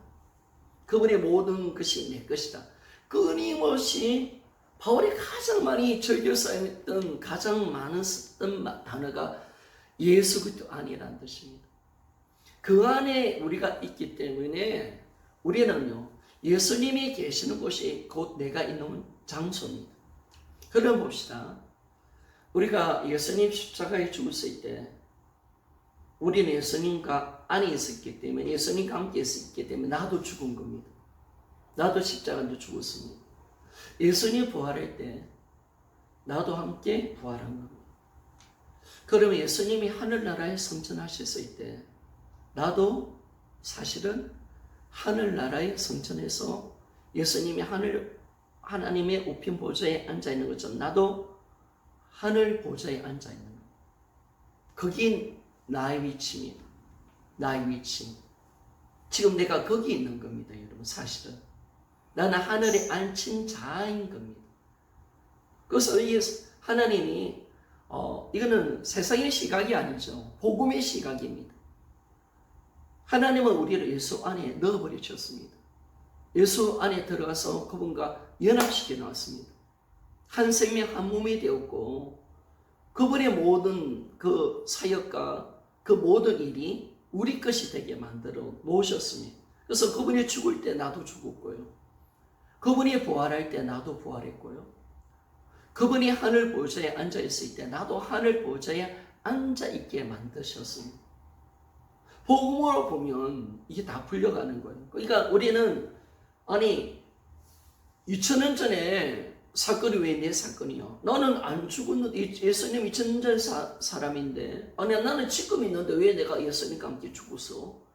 그분의 모든 것이 내 것이다. 끊임없이 바울이 가장 많이 즐겨 쌓였던 가장 많은 썼던 단어가 예수 그리스도 안이라는 뜻입니다. 그 안에 우리가 있기 때문에 우리는요 예수님이 계시는 곳이 곧 내가 있는 장소입니다. 그럼 봅시다. 우리가 예수님 십자가에 죽었을 때 우리는 예수님과 안에 있었기 때문에 예수님과 함께 있었기 때문에 나도 죽은 겁니다. 나도 십자가로 죽었습니다. 예수님 부활할 때 나도 함께 부활한 겁니다. 그러면 예수님이 하늘나라에 승천하셨을 때 나도 사실은 하늘나라의 성전에서 예수님이 하나님의 우편 보좌에 앉아있는 것처럼 나도 하늘 보좌에 앉아있는 거예요. 거긴 나의 위치입니다. 나의 위치. 지금 내가 거기 있는 겁니다. 여러분, 사실은. 나는 하늘에 앉힌 자인 겁니다. 그래서 하나님이 이거는 세상의 시각이 아니죠. 복음의 시각입니다. 하나님은 우리를 예수 안에 넣어버리셨습니다. 예수 안에 들어가서 그분과 연합시켜 놓았습니다. 한 생명 한 몸이 되었고 그분의 모든 그 사역과 그 모든 일이 우리 것이 되게 만들어 놓으셨습니다. 그래서 그분이 죽을 때 나도 죽었고요. 그분이 부활할 때 나도 부활했고요. 그분이 하늘 보좌에 앉아 있을 때 나도 하늘 보좌에 앉아 있게 만드셨습니다. 복음으로 보면 이게 다 풀려가는 거예요. 그러니까 우리는 아니 2000년 전에 사건이 왜 내 사건이야? 나는 안 죽었는데 예수님 2000년 전 사람인데 아니 나는 지금 있는데 왜 내가 예수님과 함께 죽었어?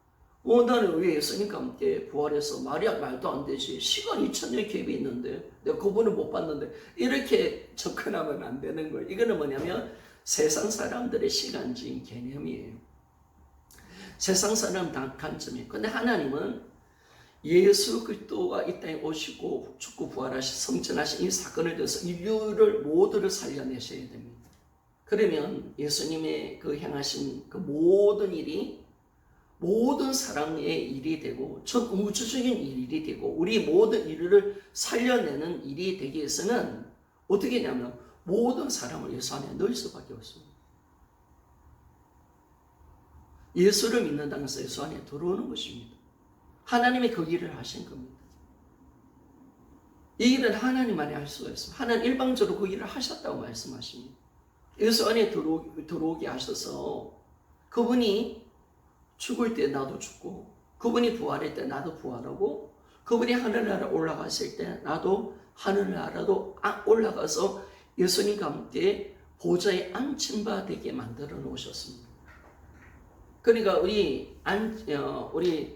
나는 왜 예수님과 함께 부활해서 말도 안 되지. 시간 2000년 갭이 있는데 내가 그분을 못 봤는데 이렇게 접근하면 안 되는 거예요. 이거는 뭐냐면 세상 사람들의 시간적인 개념이에요. 세상 사람 관점이에요. 근데 하나님은 예수 그리스도가 이 땅에 오시고 죽고 부활하신 성천하신 이 사건을 통해서 인류를 모두를 살려내셔야 됩니다. 그러면 예수님의 그 행하신 그 모든 일이 모든 사랑의 일이 되고 전 우주적인 일이 되고 우리 모든 인류를 살려내는 일이 되기 위해서는 어떻게 하냐면 모든 사람을 예수 안에 넣을 수밖에 없습니다. 예수를 믿는다는 것은 예수 안에 들어오는 것입니다. 하나님이 그 일을 하신 겁니다. 이 일은 하나님만이 할 수가 있습니다. 하나님 일방적으로 그 일을 하셨다고 말씀하십니다. 예수 안에 들어오게 하셔서 그분이 죽을 때 나도 죽고 그분이 부활할 때 나도 부활하고 그분이 하늘나라 올라갔을 때 나도 하늘나라도 올라가서 예수님과 함께 보좌에 앉힌 바 되게 만들어 놓으셨습니다. 그러니까 우리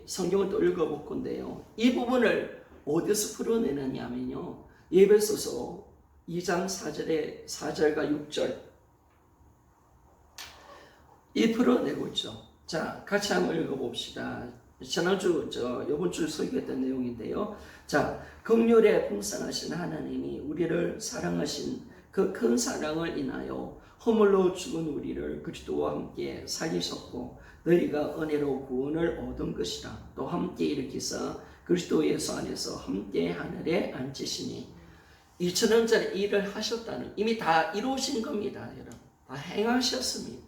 성경을 또 읽어볼 건데요. 이 부분을 어디서 풀어내느냐면요. 에베소서 2장 4절과 6절 이 풀어내고 있죠. 자, 같이 한번 읽어봅시다. 이번 주 설교했던 내용인데요. 자, 긍휼에 풍성하신 하나님이 우리를 사랑하신 그 큰 사랑을 인하여 허물로 죽은 우리를 그리스도와 함께 살리셨고 너희가 은혜로 구원을 얻은 것이라. 또 함께 일으키사 그리스도 예수 안에서 함께 하늘에 앉히시니 2000년짜리 일을 하셨다는 이미 다 이루신 겁니다. 여러분 다 행하셨습니다.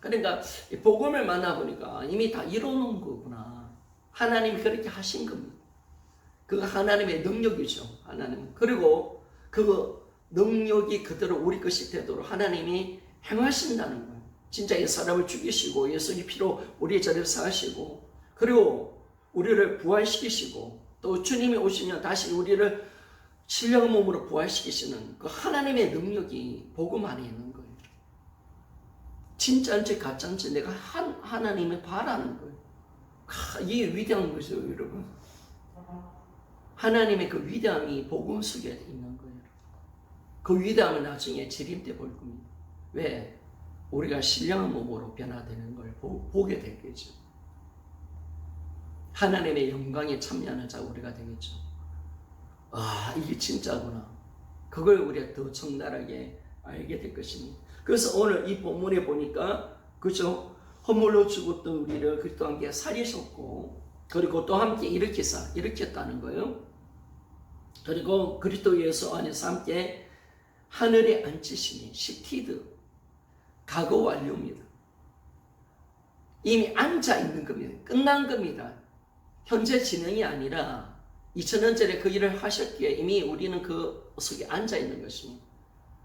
그러니까 복음을 만나보니까 이미 다 이뤄놓은 거구나. 하나님이 그렇게 하신 겁니다. 그 하나님의 능력이죠. 하나님. 그리고 그 능력이 그대로 우리 것이 되도록 하나님이 행하신다는 거예요. 진짜 이 사람을 죽이시고 예수님 피로 우리의 자리를 사시고 그리고 우리를 부활시키시고 또 주님이 오시면 다시 우리를 신령한 몸으로 부활시키시는 그 하나님의 능력이 복음 안에 있는 거예요. 진짜인지 가짜인지 내가 하나님을 바라는 거예요. 이게 위대한 거죠, 여러분. 하나님의 그 위대함이 복음 속에 있는 거예요. 그 위대함을 나중에 재림 때 볼 겁니다. 왜? 우리가 신령한 몸으로 변화되는 걸 보게 되겠죠. 하나님의 영광에 참여하는 자 우리가 되겠죠. 아, 이게 진짜구나. 그걸 우리가 더 적나라하게 알게 될 것입니다. 그래서 오늘 이 본문에 보니까 그죠? 허물로 죽었던 우리를 그리스도와 함께 살리셨고 그리고 또 함께 일으켰다는 거예요. 그리고 그리스도 예수 안에서 함께 하늘에 앉히시니 시티드 과거 완료입니다. 이미 앉아 있는 겁니다. 끝난 겁니다. 현재 진행이 아니라 2000년전에 그 일을 하셨기에 이미 우리는 그 속에 앉아 있는 것입니다.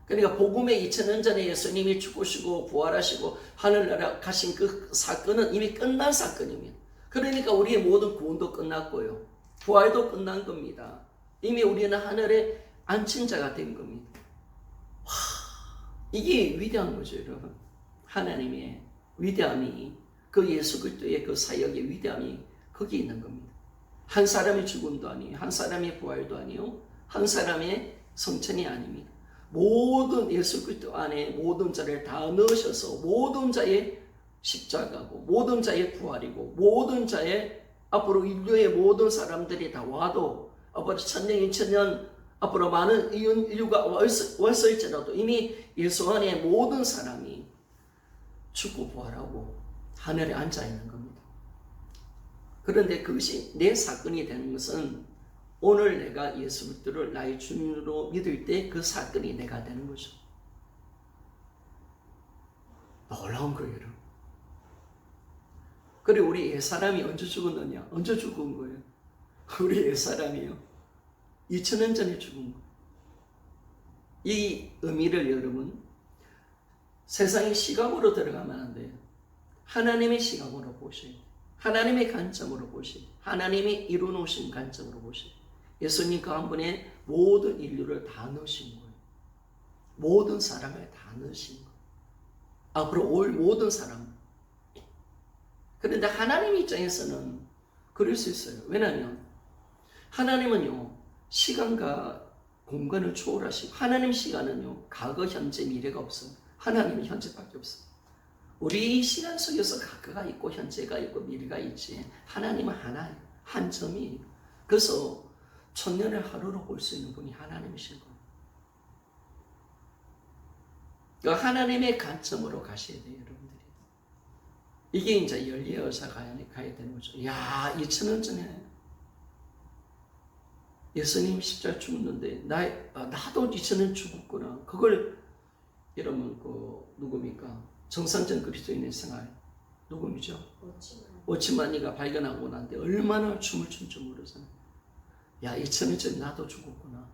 그러니까 복음의 2000년 전에 예수님이 죽으시고 부활하시고 하늘나라 가신 그 사건은 이미 끝난 사건입니다. 그러니까 우리의 모든 구원도 끝났고요. 부활도 끝난 겁니다. 이미 우리는 하늘에 앉힌 자가 된 겁니다. 와, 이게 위대한 거죠, 여러분. 하나님의 위대함이 그 예수 그리스도의 그 사역의 위대함이 거기 있는 겁니다. 한 사람의 죽음도 아니에요. 한 사람의 부활도 아니에요. 한 사람의 성천이 아닙니다. 모든 예수 그리스도 안에 모든 자를 다 넣으셔서 모든 자의 십자가고 모든 자의 부활이고 모든 자의 앞으로 인류의 모든 사람들이 다 와도 앞으로 1000년, 2000년 앞으로 많은 인류가 왔을지라도 이미 예수 안에 모든 사람이 죽고 부활하고 하늘에 앉아 있는 겁니다. 그런데 그것이 내 사건이 되는 것은 오늘 내가 예수 그리스도를 나의 주님으로 믿을 때 그 사건이 내가 되는 거죠. 놀라운 거예요, 여러분. 그리고 우리 옛사람이 언제 죽었느냐? 언제 죽은 거예요? 우리 옛사람이요. 2000년 전에 죽은 거예요. 이 의미를 여러분, 세상의 시각으로 들어가면 안 돼요. 하나님의 시각으로 보셔야 돼요. 하나님의 관점으로 보셔야 돼요. 하나님이 이루어놓으신 관점으로 보셔야 돼요. 예수님 그 한 분에 모든 인류를 다 넣으신 거예요. 모든 사람을 다 넣으신 거예요. 앞으로 올 모든 사람. 그런데 하나님 입장에서는 그럴 수 있어요. 왜냐하면 하나님은요, 시간과 공간을 초월하시고, 하나님 시간은요, 과거, 현재, 미래가 없어요. 하나님은 현재밖에 없어요. 우리 시간 속에서 과거가 있고 현재가 있고 미래가 있지, 하나님은 하나예요. 한 점이에요. 그래서 천년을 하루로 볼 수 있는 분이 하나님이신 거예요. 그러니까 하나님의 관점으로 가셔야 돼요, 여러분들이. 이게 이제 열리어서 가야 되는 거죠. 야, 2000년 전에 예수님 십자가 죽었는데 나도 2000년 죽었구나. 그걸 여러분 누굽니까? 정상전 그리스도인의 생활 누굽니죠? 오치만이가 발견하고 난데 얼마나 춤을 춘지 모르잖아요. 야, 2000년 전에 나도 죽었구나.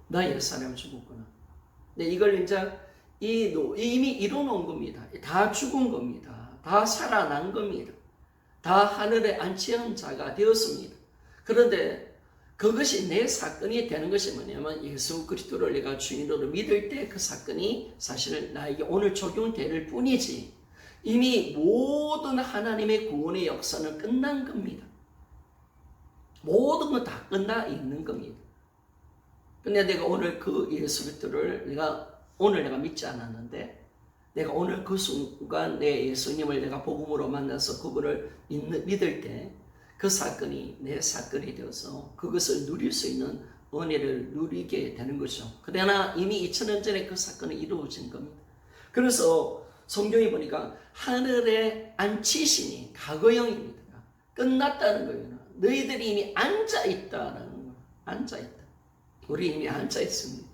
나 옛사람 죽었구나. 근데 이걸 이제 이미 이뤄놓은 겁니다. 다 죽은 겁니다. 다 살아난 겁니다. 다 하늘에 안치한 자가 되었습니다. 그런데 그것이 내 사건이 되는 것이 뭐냐면, 예수 그리스도를 내가 주인으로 믿을 때 그 사건이 사실은 나에게 오늘 적용될 뿐이지, 이미 모든 하나님의 구원의 역사는 끝난 겁니다. 모든 건 다 끝나 있는 겁니다. 근데 내가 오늘 그 예수 그리스도를 내가 믿지 않았는데, 내가 오늘 그 순간 내 예수님을 내가 복음으로 만나서 그분을 믿을 때 그 사건이 내 사건이 되어서 그것을 누릴 수 있는 은혜를 누리게 되는 거죠. 그러나 이미 2000년 전에 그 사건이 이루어진 겁니다. 그래서 성경에 보니까 하늘에 앉히시니 과거형입니다. 끝났다는 거예요. 너희들이 이미 앉아있다는 거예요. 앉아있다. 우리 이미 앉아있습니다.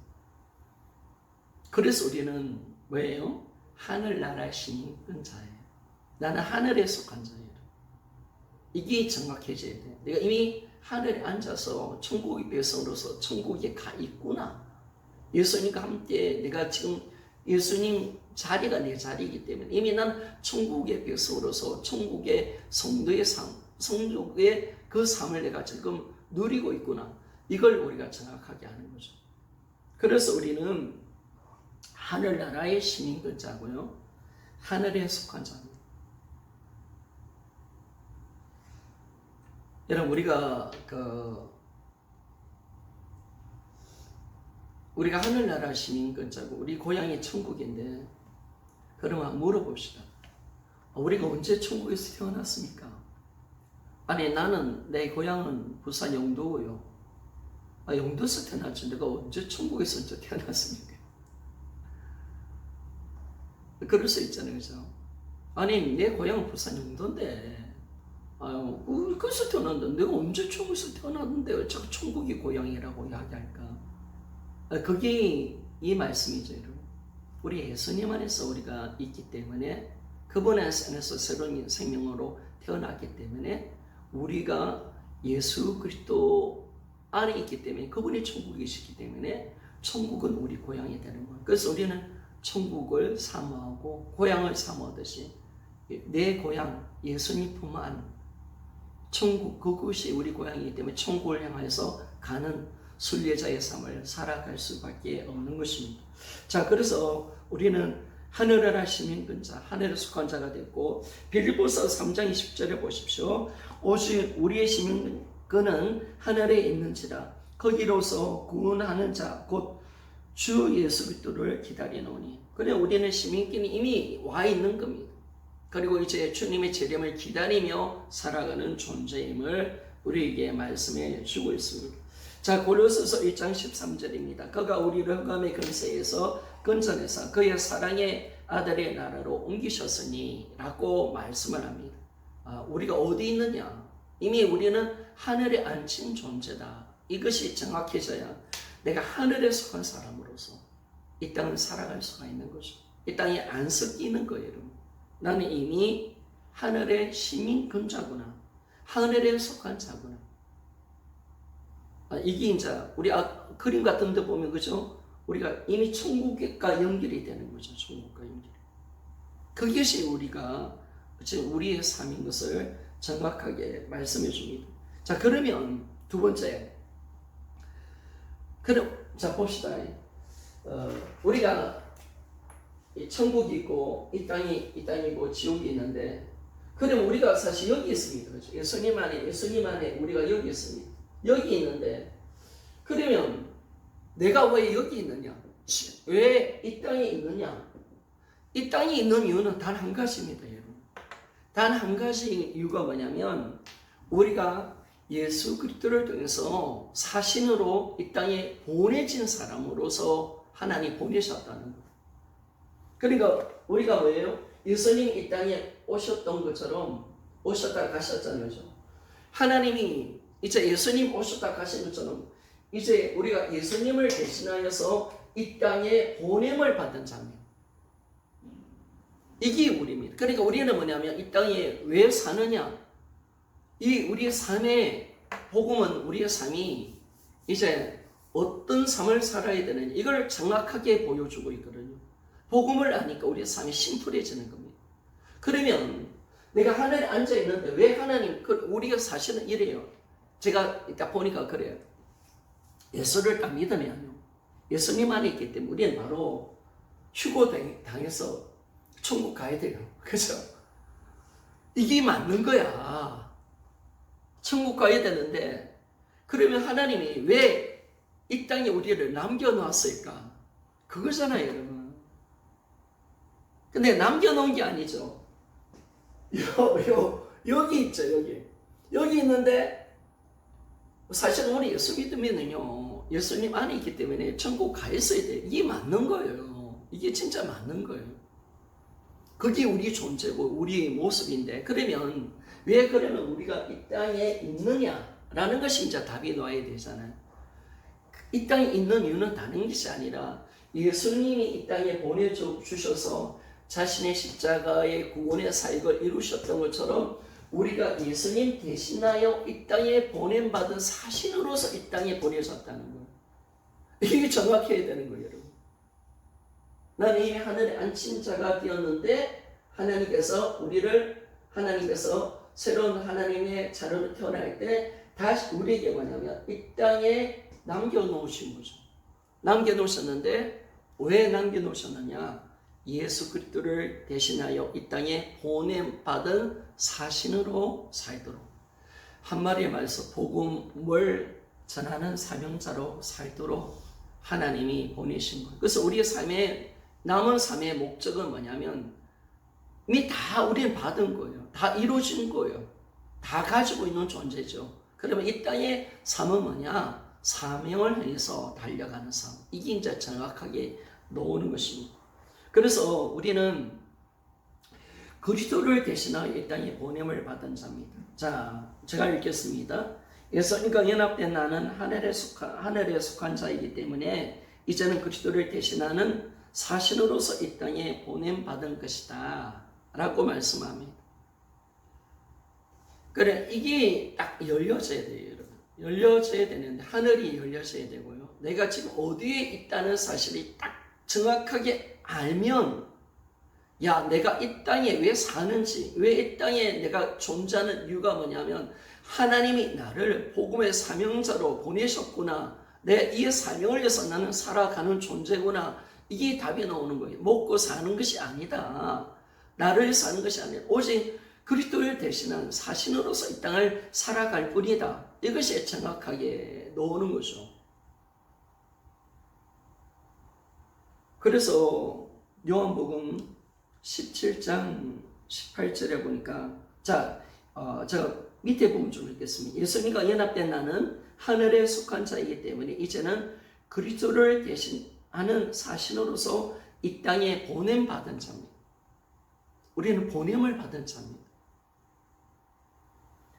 그래서 우리는 뭐예요? 하늘나라의 시민권 자예요. 나는 하늘에 속한 자예요. 이게 정확해져야 돼. 내가 이미 하늘에 앉아서 천국의 백성으로서 천국에 가 있구나. 예수님과 함께 내가 지금 예수님 자리가 내 자리이기 때문에 이미 난 천국의 백성으로서 천국의 성도의 삶, 성도의 그 삶을 내가 지금 누리고 있구나. 이걸 우리가 정확하게 하는 거죠. 그래서 우리는 하늘나라의 시민권 자고요. 하늘에 속한 자입니다. 여러분, 우리가 하늘나라 시민권자고 우리 고향이 천국인데, 그러면 물어봅시다. 우리가 언제 천국에서 태어났습니까? 아니, 나는 내 고향은 부산 영도고요. 영도에서 태어났지 내가 언제 천국에서 태어났습니까? 그럴 수 있잖아요, 그죠? 아니, 내 고향은 부산 영도인데 그래서 태어났는데 내가 언제 천국에서 태어났는데 왜 자꾸 천국이 고향이라고 이야기할까? 그게 이 말씀이죠, 여러분. 우리 예수님 안에서 우리가 있기 때문에, 그분 안에서 새로운 생명으로 태어났기 때문에, 우리가 예수 그리스도 안에 있기 때문에, 그분이 천국이시기 때문에 천국은 우리 고향이 되는 거예요. 그래서 우리는 천국을 사모하고 고향을 사모하듯이 내 고향 예수님 품 안, 천국, 그곳이 우리 고향이기 때문에 천국을 향해서 가는 순례자의 삶을 살아갈 수밖에 없는 것입니다. 자, 그래서 우리는 하늘나라 시민권자, 하늘에 속한 자가 됐고, 빌립보서 3장 20절에 보십시오. 오직 우리의 시민권은 하늘에 있는지라 거기로서 구원하는 자 곧 주 예수 그리스도를 기다리노니. 그래, 우리는 시민권이 이미 와 있는 겁니다. 그리고 이제 주님의 재림을 기다리며 살아가는 존재임을 우리에게 말씀해 주고 있습니다. 자, 고린도서 1장 13절입니다. 그가 우리를 흑암의 근세에서 건져내서 그의 사랑의 아들의 나라로 옮기셨으니 라고 말씀을 합니다. 우리가 어디 있느냐? 이미 우리는 하늘에 앉힌 존재다. 이것이 정확해져야 내가 하늘에 속한 사람으로서 이 땅을 살아갈 수가 있는 거죠. 이 땅에 안 섞이는 거예요, 여러분. 나는 이미 하늘의 시민권자구나. 하늘에 속한 자구나. 이게 이제 우리 그림 같은 데 보면 그죠? 우리가 이미 천국과 연결이 되는 거죠. 천국과 연결. 그것이 우리가 우리의 삶인 것을 정확하게 말씀해 줍니다. 자, 그러면 두 번째. 자, 봅시다. 우리가 천국이 있고 이 땅이고 지옥이 있는데, 그럼 우리가 사실 여기 있습니다. 그렇죠? 예수님 안에 우리가 여기 있습니다. 여기 있는데, 그러면 내가 왜 여기 있느냐? 왜 이 땅에 있느냐? 이 땅에 있는 이유는 단 한 가지입니다, 여러분. 단 한 가지 이유가 뭐냐면, 우리가 예수 그리스도를 통해서 사신으로 이 땅에 보내진 사람으로서 하나님 보내셨다는 거예요. 그러니까 우리가 뭐예요? 예수님이 이 땅에 오셨던 것처럼 오셨다 가셨잖아요. 하나님이 이제 예수님 오셨다 가신 것처럼 이제 우리가 예수님을 대신하여서 이 땅에 보냄을 받은 자입니다. 이게 우리입니다. 그러니까 우리는 뭐냐면 이 땅에 왜 사느냐? 이 우리의 삶의 복음은 우리의 삶이 이제 어떤 삶을 살아야 되는지 이걸 정확하게 보여주고 있거든요. 복음을 아니까 우리의 삶이 심플해지는 겁니다. 그러면 내가 하늘에 앉아 있는데 왜 하나님, 우리가 사실은 이래요. 제가 이따 보니까 그래요. 예수를 딱 믿으면 예수님 안에 있기 때문에 우리는 바로 휴고 당해서 천국 가야 돼요. 그죠? 이게 맞는 거야. 천국 가야 되는데, 그러면 하나님이 왜 이 땅에 우리를 남겨놨을까? 그거잖아요, 여러분. 근데 남겨놓은 게 아니죠. 여기 있죠, 여기. 여기 있는데, 사실 우리 예수 믿으면요, 예수님 안에 있기 때문에 천국 가 있어야 돼. 이게 맞는 거예요. 이게 진짜 맞는 거예요. 그게 우리 존재고, 우리의 모습인데, 그러면, 왜 그러면 우리가 이 땅에 있느냐라는 것이 이제 답이 나와야 되잖아요. 이 땅에 있는 이유는 다른 것이 아니라 예수님이 이 땅에 보내주셔서 자신의 십자가의 구원의 사역을 이루셨던 것처럼 우리가 예수님 대신하여 이 땅에 보냄받은 사신으로서 이 땅에 보내셨다는 거예요. 이게 정확해야 되는 거예요, 여러분. 나는 이미 하늘에 앉힌 자가 되었는데 하나님께서 새로운 하나님의 자녀로 태어날 때 다시 우리에게 뭐냐면 이 땅에 남겨놓으신 거죠. 남겨놓으셨는데 왜 남겨놓으셨느냐? 예수 그리스도를 대신하여 이 땅에 보냄받은 사신으로 살도록, 한마디에 말해서 복음을 전하는 사명자로 살도록 하나님이 보내신 거예요. 그래서 우리의 남은 삶의 목적은 뭐냐면 이미 다 우리는 받은 거예요. 다 이루어진 거예요. 다 가지고 있는 존재죠. 그러면 이 땅의 삶은 뭐냐? 사명을 향해서 달려가는 삶. 이게 이제 정확하게 놓는 것입니다. 그래서 우리는 그리스도를 대신하여 이 땅에 보냄을 받은 자입니다. 자, 제가 읽겠습니다. 예수님과 연합된 나는 하늘에 속한 자이기 때문에 이제는 그리스도를 대신하는 사신으로서 이 땅에 보냄 받은 것이다 라고 말씀합니다. 그래, 이게 딱 열려져야 돼요, 여러분. 열려져야 되는데, 하늘이 열려져야 되고요. 내가 지금 어디에 있다는 사실이 딱 정확하게 알면, 야, 내가 이 땅에 왜 사는지, 왜 이 땅에 내가 존재하는 이유가 뭐냐면, 하나님이 나를 복음의 사명자로 보내셨구나. 내 이 사명을 위해서 나는 살아가는 존재구나. 이게 답이 나오는 거예요. 먹고 사는 것이 아니다. 나를 사는 것이 아니라 오직 그리스도를 대신한 사신으로서 이 땅을 살아갈 뿐이다. 이것이 정확하게 나오는 거죠. 그래서 요한복음 17장 18절에 보니까 자, 저 밑에 부분 좀 읽겠습니다. 예수님과 연합된 나는 하늘에 속한 자이기 때문에 이제는 그리스도를 대신하는 사신으로서 이 땅에 보냄받은 자입니다. 우리는 보냄을 받은 자입니다.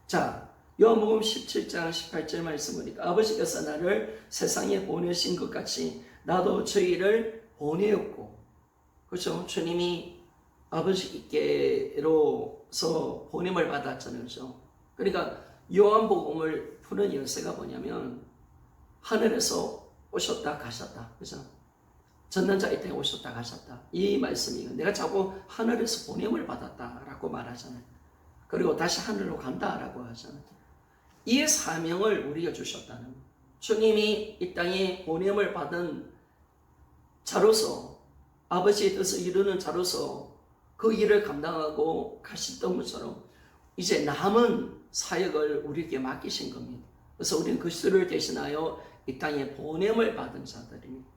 자, 요한복음 17장 18절 말씀 보니까 아버지께서 나를 세상에 보내신 것 같이 나도 저희를 보내었고, 그렇죠? 주님이 아버지께로서 보냄을 받았잖아요. 그렇죠? 그러니까 요한복음을 푸는 열쇠가 뭐냐면 하늘에서 오셨다 가셨다. 그죠? 전능자 이 땅에 오셨다 가셨다. 이 말씀이 내가 자꾸 하늘에서 보냄을 받았다라고 말하잖아요. 그리고 다시 하늘로 간다라고 하잖아요. 이 사명을 우리가 주셨다는 거예요. 주님이 이 땅에 보냄을 받은 자로서 아버지의 뜻을 이루는 자로서 그 일을 감당하고 가셨던 것처럼 이제 남은 사역을 우리에게 맡기신 겁니다. 그래서 우리는 그리스도를 대신하여 이 땅에 보냄을 받은 자들입니다.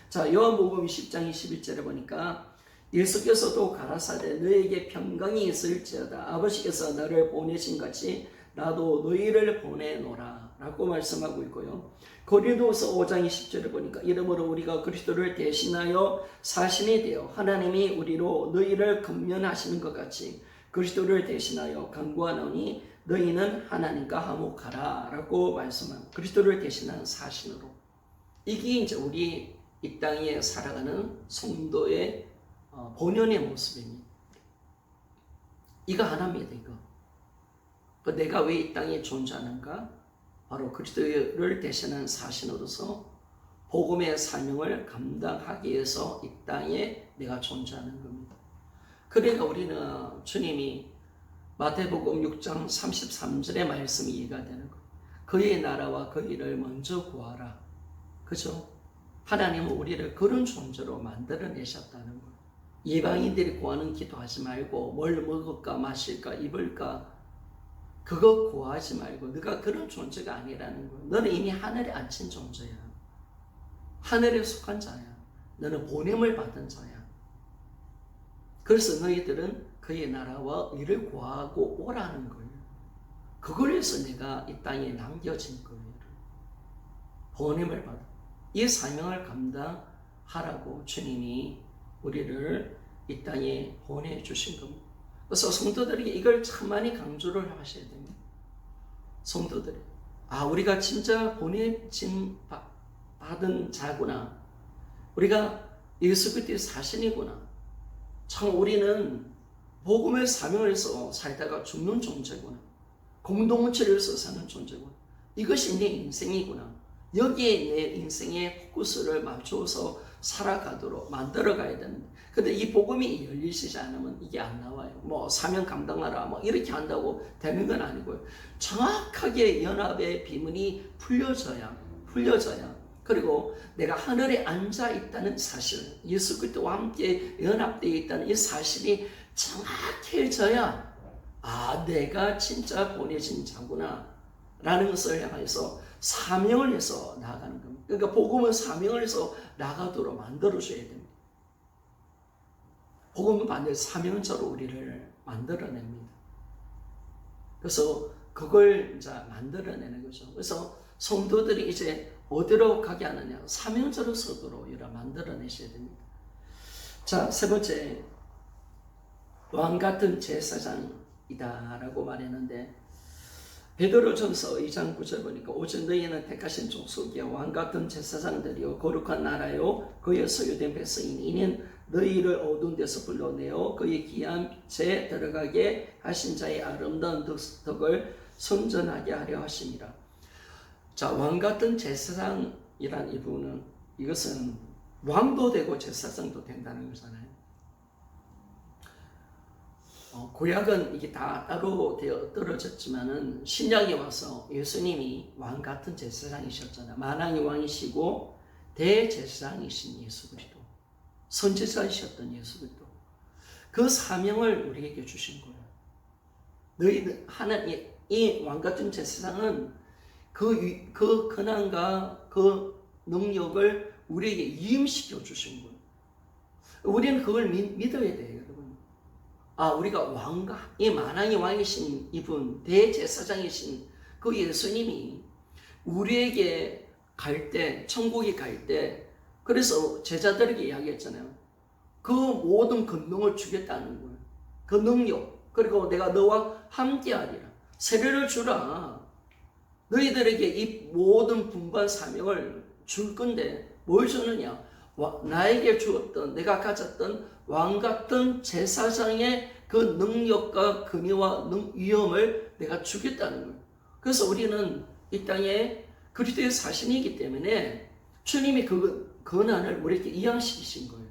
자, 요한복음 10장 21절에 보니까 예수께서도 가라사대 너에게 평강이 있을지어다 아버지께서 나를 보내신 같이 나도 너희를 보내노라 라고 말씀하고 있고요. 고린도서 5장 20절에 보니까 이러므로 우리가 그리스도를 대신하여 사신이 되어 하나님이 우리로 너희를 금면하시는 것 같이 그리스도를 대신하여 간구하노니 너희는 하나님과 화목하라 라고 말씀합니다. 그리스도를 대신하는 사신으로. 이게 이제 우리 이 땅에 살아가는 성도의 본연의 모습입니다. 이거 하나입니다. 이거. 내가 왜 이 땅에 존재하는가? 바로 그리스도를 대신하는 사신으로서 복음의 사명을 감당하기 위해서 이 땅에 내가 존재하는 겁니다. 그러니까 우리는 주님이 마태복음 6장 33절의 말씀이 이해가 되는 거예요. 그의 나라와 그 일을 먼저 구하라. 그죠? 하나님은 우리를 그런 존재로 만들어내셨다는 거예요. 이방인들이 구하는 기도하지 말고 뭘 먹을까 마실까 입을까 그거 구하지 말고 네가 그런 존재가 아니라는 거예요. 너는 이미 하늘에 앉힌 존재야. 하늘에 속한 자야. 너는 보냄을 받은 자야. 그래서 너희들은 그의 나라와 의를 구하고 오라는 거예요. 그걸 위해서 내가 이 땅에 남겨진 거예요. 보냄을 받아. 이 사명을 감당하라고 주님이 우리를 이 땅에 보내주신 겁니다. 그래서 성도들에게 이걸 참 많이 강조를 하셔야 됩니다. 성도들이 우리가 진짜 보내진 받은 자구나. 우리가 예수 그리스도의 사신이구나. 참 우리는 복음의 사명을 해서 살다가 죽는 존재구나. 공동체를 해서 사는 존재구나. 이것이 내 인생이구나. 여기에 내 인생의 포커스를 맞춰서 살아가도록 만들어가야 되는데 근데 이 복음이 열리시지 않으면 이게 안 나와요. 뭐 사명 감당하라 뭐 이렇게 한다고 되는 건 아니고요. 정확하게 연합의 비문이 풀려져야 그리고 내가 하늘에 앉아 있다는 사실 예수 그리스도와 함께 연합되어 있다는 이 사실이 정확해져야 내가 진짜 보내진 자구나 라는 것을 향해서 사명을 해서 나아가는 겁니다. 그러니까 복음은 사명을 해서 나가도록 만들어줘야 됩니다. 복음은 반드시 사명자로 우리를 만들어냅니다. 그래서 그걸 이제 만들어내는 거죠. 그래서 성도들이 이제 어디로 가게 하느냐? 사명자로 서도록 이렇게 만들어내셔야 됩니다. 자, 세 번째, 왕 같은 제사장이다라고 말했는데 베드로전서 2장 9절 보니까 오직 너희는 택하신 족속이요 왕 같은 제사장들이요 거룩한 나라요 그의 소유된 백성이니 이는 너희를 어두운 데서 불러내어 그의 귀한 빛에 들어가게 하신 자의 아름다운 덕을 선전하게 하려 하심이라. 자, 왕 같은 제사장이란 이 부분은 이것은 왕도 되고 제사장도 된다는 거잖아요. 구약은 이게 다 따로 되어 떨어졌지만은 신약에 와서 예수님이 왕 같은 제사장이셨잖아요. 만왕의 왕이시고 대제사장이신 예수 그리스도, 선지자이셨던 예수 그리스도. 그 사명을 우리에게 주신 거예요. 너희들 하나님 이 왕 같은 제사장은 그 권한과 그 능력을 우리에게 임시켜 주신 거예요. 우리는 그걸 믿어야 돼요. 우리가 이 만왕의 왕이신 이분, 대제사장이신 그 예수님이 우리에게 갈 때, 천국에 갈 때, 그래서 제자들에게 이야기했잖아요. 그 모든 권능을 주겠다는 거예요. 그 능력, 그리고 내가 너와 함께 하리라. 세례를 주라. 너희들에게 이 모든 분반 사명을 줄 건데, 뭘 주느냐? 나에게 주었던 내가 가졌던 왕 같은 제사장의 그 능력과 권위와 위엄을 내가 주겠다는 거예요. 그래서 우리는 이 땅에 그리스도의 사신이기 때문에 주님이 그 권한을 우리에게 이양시키신 거예요.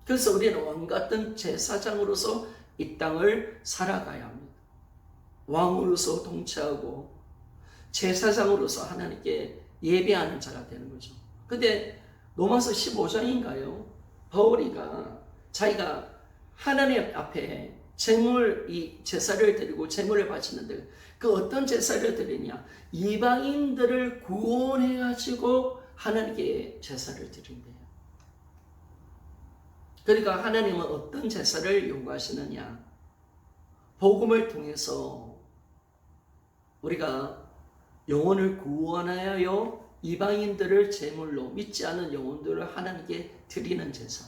그래서 우리는 왕 같은 제사장으로서 이 땅을 살아가야 합니다. 왕으로서 통치하고 제사장으로서 하나님께 예배하는 자가 되는 거죠. 근데 로마서 15장인가요? 바울이가 자기가 하나님 앞에 제사를 드리고 제물을 바치는데 그 어떤 제사를 드리냐? 이방인들을 구원해가지고 하나님께 제사를 드린대요. 그러니까 하나님은 어떤 제사를 요구하시느냐? 복음을 통해서 우리가 영혼을 구원하여 이방인들을 제물로 믿지 않은 영혼들을 하나님께 드리는 제사.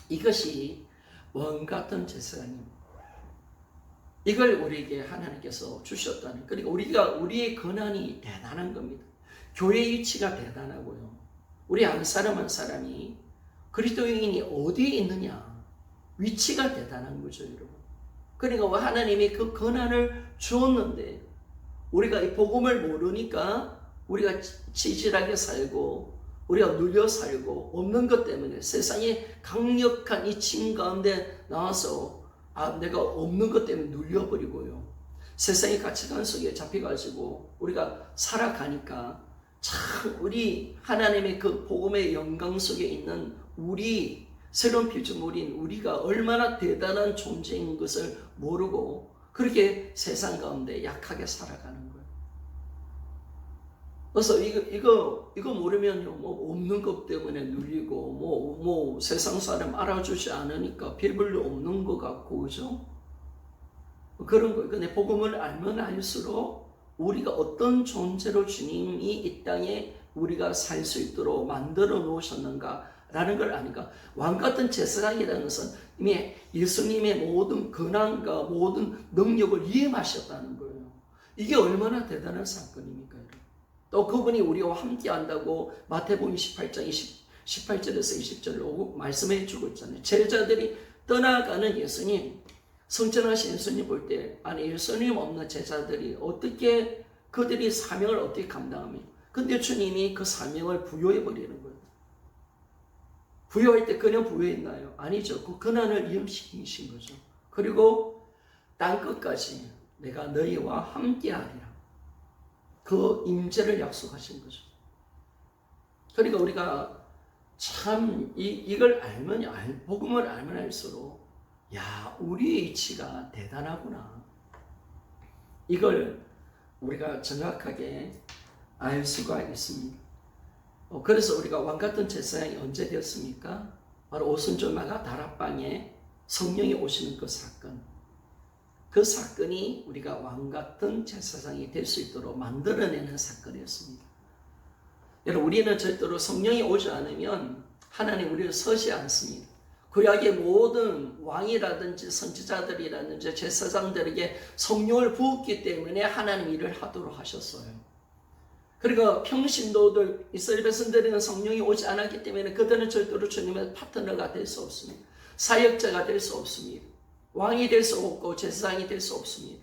이것이 왕 같은 제사입니다. 이걸 우리에게 하나님께서 주셨다는. 그러니까 우리의 권한이 대단한 겁니다. 교회의 위치가 대단하고요. 우리 한 사람 한 사람이 그리스도인이 어디에 있느냐, 위치가 대단한 거죠, 여러분. 그러니까 하나님이 그 권한을 주었는데 우리가 이 복음을 모르니까 우리가 지질하게 살고 우리가 눌려 살고 없는 것 때문에 세상에 강력한 이 침 가운데 나와서 내가 없는 것 때문에 눌려버리고요. 세상의 가치관 속에 잡혀가지고 우리가 살아가니까 참 우리 하나님의 그 복음의 영광 속에 있는 우리 새로운 피조물인 우리가 얼마나 대단한 존재인 것을 모르고 그렇게 세상 가운데 약하게 살아가는 거예요. 그래서 이거 모르면요, 뭐 없는 것 때문에 눌리고 뭐 세상 사람 알아주지 않으니까 별볼로 없는 것 같고, 그죠? 그런 거예요. 근데 복음을 알면 알수록 우리가 어떤 존재로 주님이 이 땅에 우리가 살 수 있도록 만들어 놓으셨는가라는 걸 아니까. 왕 같은 제사장이라는 것은 이미 예수님의 모든 권한과 모든 능력을 이행하셨다는 거예요. 이게 얼마나 대단한 사건입니까, 여러분? 또 그분이 우리와 함께 한다고 마태복음 18장 18절에서 20절로 말씀해 주고 있잖아요. 제자들이 떠나가는 예수님, 성천하신 예수님 볼 때, 아니 예수님 없는 제자들이 어떻게 그들이 사명을 어떻게 감당합니까? 근데 주님이 그 사명을 부여해 버리는 거예요. 부여할 때 그냥 부여했나요? 아니죠. 그 권한을 이행시키신 거죠. 그리고 땅 끝까지 내가 너희와 함께하리라. 그 임재를 약속하신 거죠. 그러니까 우리가 참 이걸 알면 복음을 알면 알수록 야, 우리의 이치가 대단하구나. 이걸 우리가 정확하게 알 수가 있습니다. 그래서 우리가 왕 같은 제사장이 언제 되었습니까? 바로 오순절마다 다락방에 성령이 오시는 그 사건. 그 사건이 우리가 왕 같은 제사장이 될 수 있도록 만들어내는 사건이었습니다. 여러분, 우리는 절대로 성령이 오지 않으면 하나님 우리를 서지 않습니다. 구약의 모든 왕이라든지 선지자들이라든지 제사장들에게 성령을 부었기 때문에 하나님 일을 하도록 하셨어요. 그리고 평신도들 이스라엘 백성들에게는 성령이 오지 않았기 때문에 그들은 절대로 주님의 파트너가 될 수 없습니다. 사역자가 될 수 없습니다. 왕이 될 수 없고 제사장이 될 수 없습니다.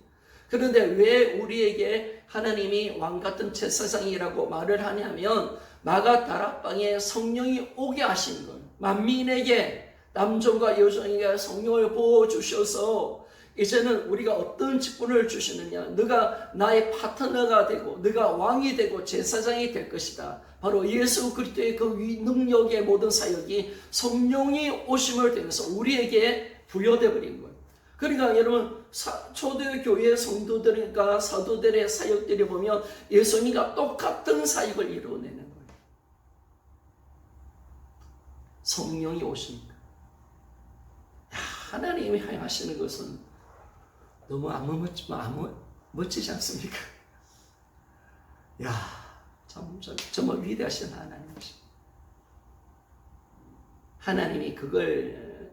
그런데 왜 우리에게 하나님이 왕 같은 제사장이라고 말을 하냐면 마가 다락방에 성령이 오게 하신 것, 만민에게 남종과 여종에게 성령을 부어주셔서 이제는 우리가 어떤 직분을 주시느냐, 너가 나의 파트너가 되고 너가 왕이 되고 제사장이 될 것이다. 바로 예수 그리스도의 그 능력의 모든 사역이 성령이 오심을 통해서 우리에게 부여되어 버린 거예요. 그러니까 여러분, 초대교회 성도들과 사도들의 사역들이 보면 예수님과 똑같은 사역을 이루어내는 거예요. 성령이 오십니다. 하나님이 하시는 것은 너무 멋지지 않습니까? 야, 정말 위대하신 하나님이십니다. 하나님이 그걸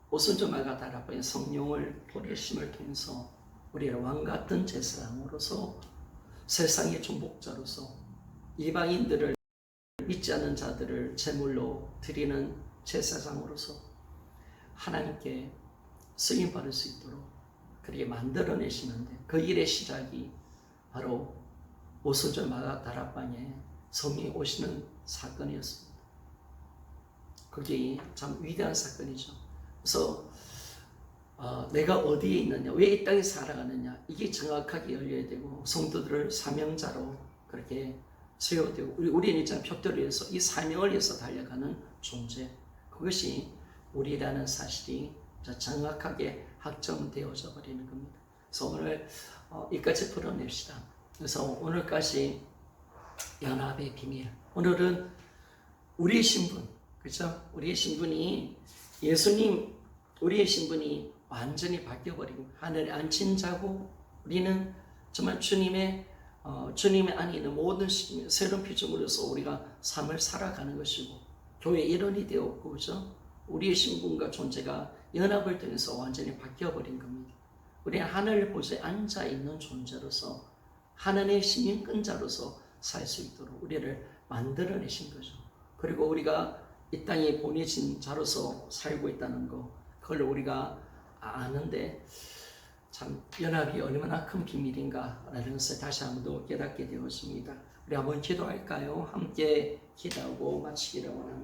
오순절마다 다락방에 성령을 보내심을 통해서 우리를 왕같은 제사장으로서 세상의 중복자로서 이방인들을 믿지 않는 자들을 제물로 드리는 제사장으로서 하나님께 쓰임 받을 수 있도록 그렇게 만들어내시는데, 그 일의 시작이 바로 오순절 마가다락방에 성령이 오시는 사건이었습니다. 그게 참 위대한 사건이죠. 그래서 내가 어디에 있느냐, 왜 이 땅에 살아가느냐, 이게 정확하게 열려야 되고, 성도들을 사명자로 그렇게 세워야 되고, 우리는 이제 표대를 위해서 이 사명을 위해서 달려가는 존재, 그것이 우리라는 사실이 정확하게 확정되어져 버리는 겁니다. 그래서 오늘 이까지 풀어냅시다. 그래서 오늘까지 연합의 비밀, 오늘은 우리의 신분, 그렇죠? 우리의 신분이 예수님, 우리의 신분이 완전히 바뀌어버리고 하늘에 앉힌 자고, 우리는 정말 주님의 안에 있는 모든 새로운 피조물로서 우리가 삶을 살아가는 것이고, 교회 일원이 되었고, 그죠? 우리의 신분과 존재가 연합을 통해서 완전히 바뀌어버린 겁니다. 우리는 하늘 보좌에 앉아 있는 존재로서, 하나님의 시민권자로서 살 수 있도록 우리를 만들어내신 거죠. 그리고 우리가 이 땅에 보내진 자로서 살고 있다는 거, 그걸 우리가 아는데, 참 연합이 얼마나 큰 비밀인가라는 것을 다시 한 번 더 깨닫게 되었습니다. 우리 한번 기도할까요? 함께 기도하고 마치기를 원합니다.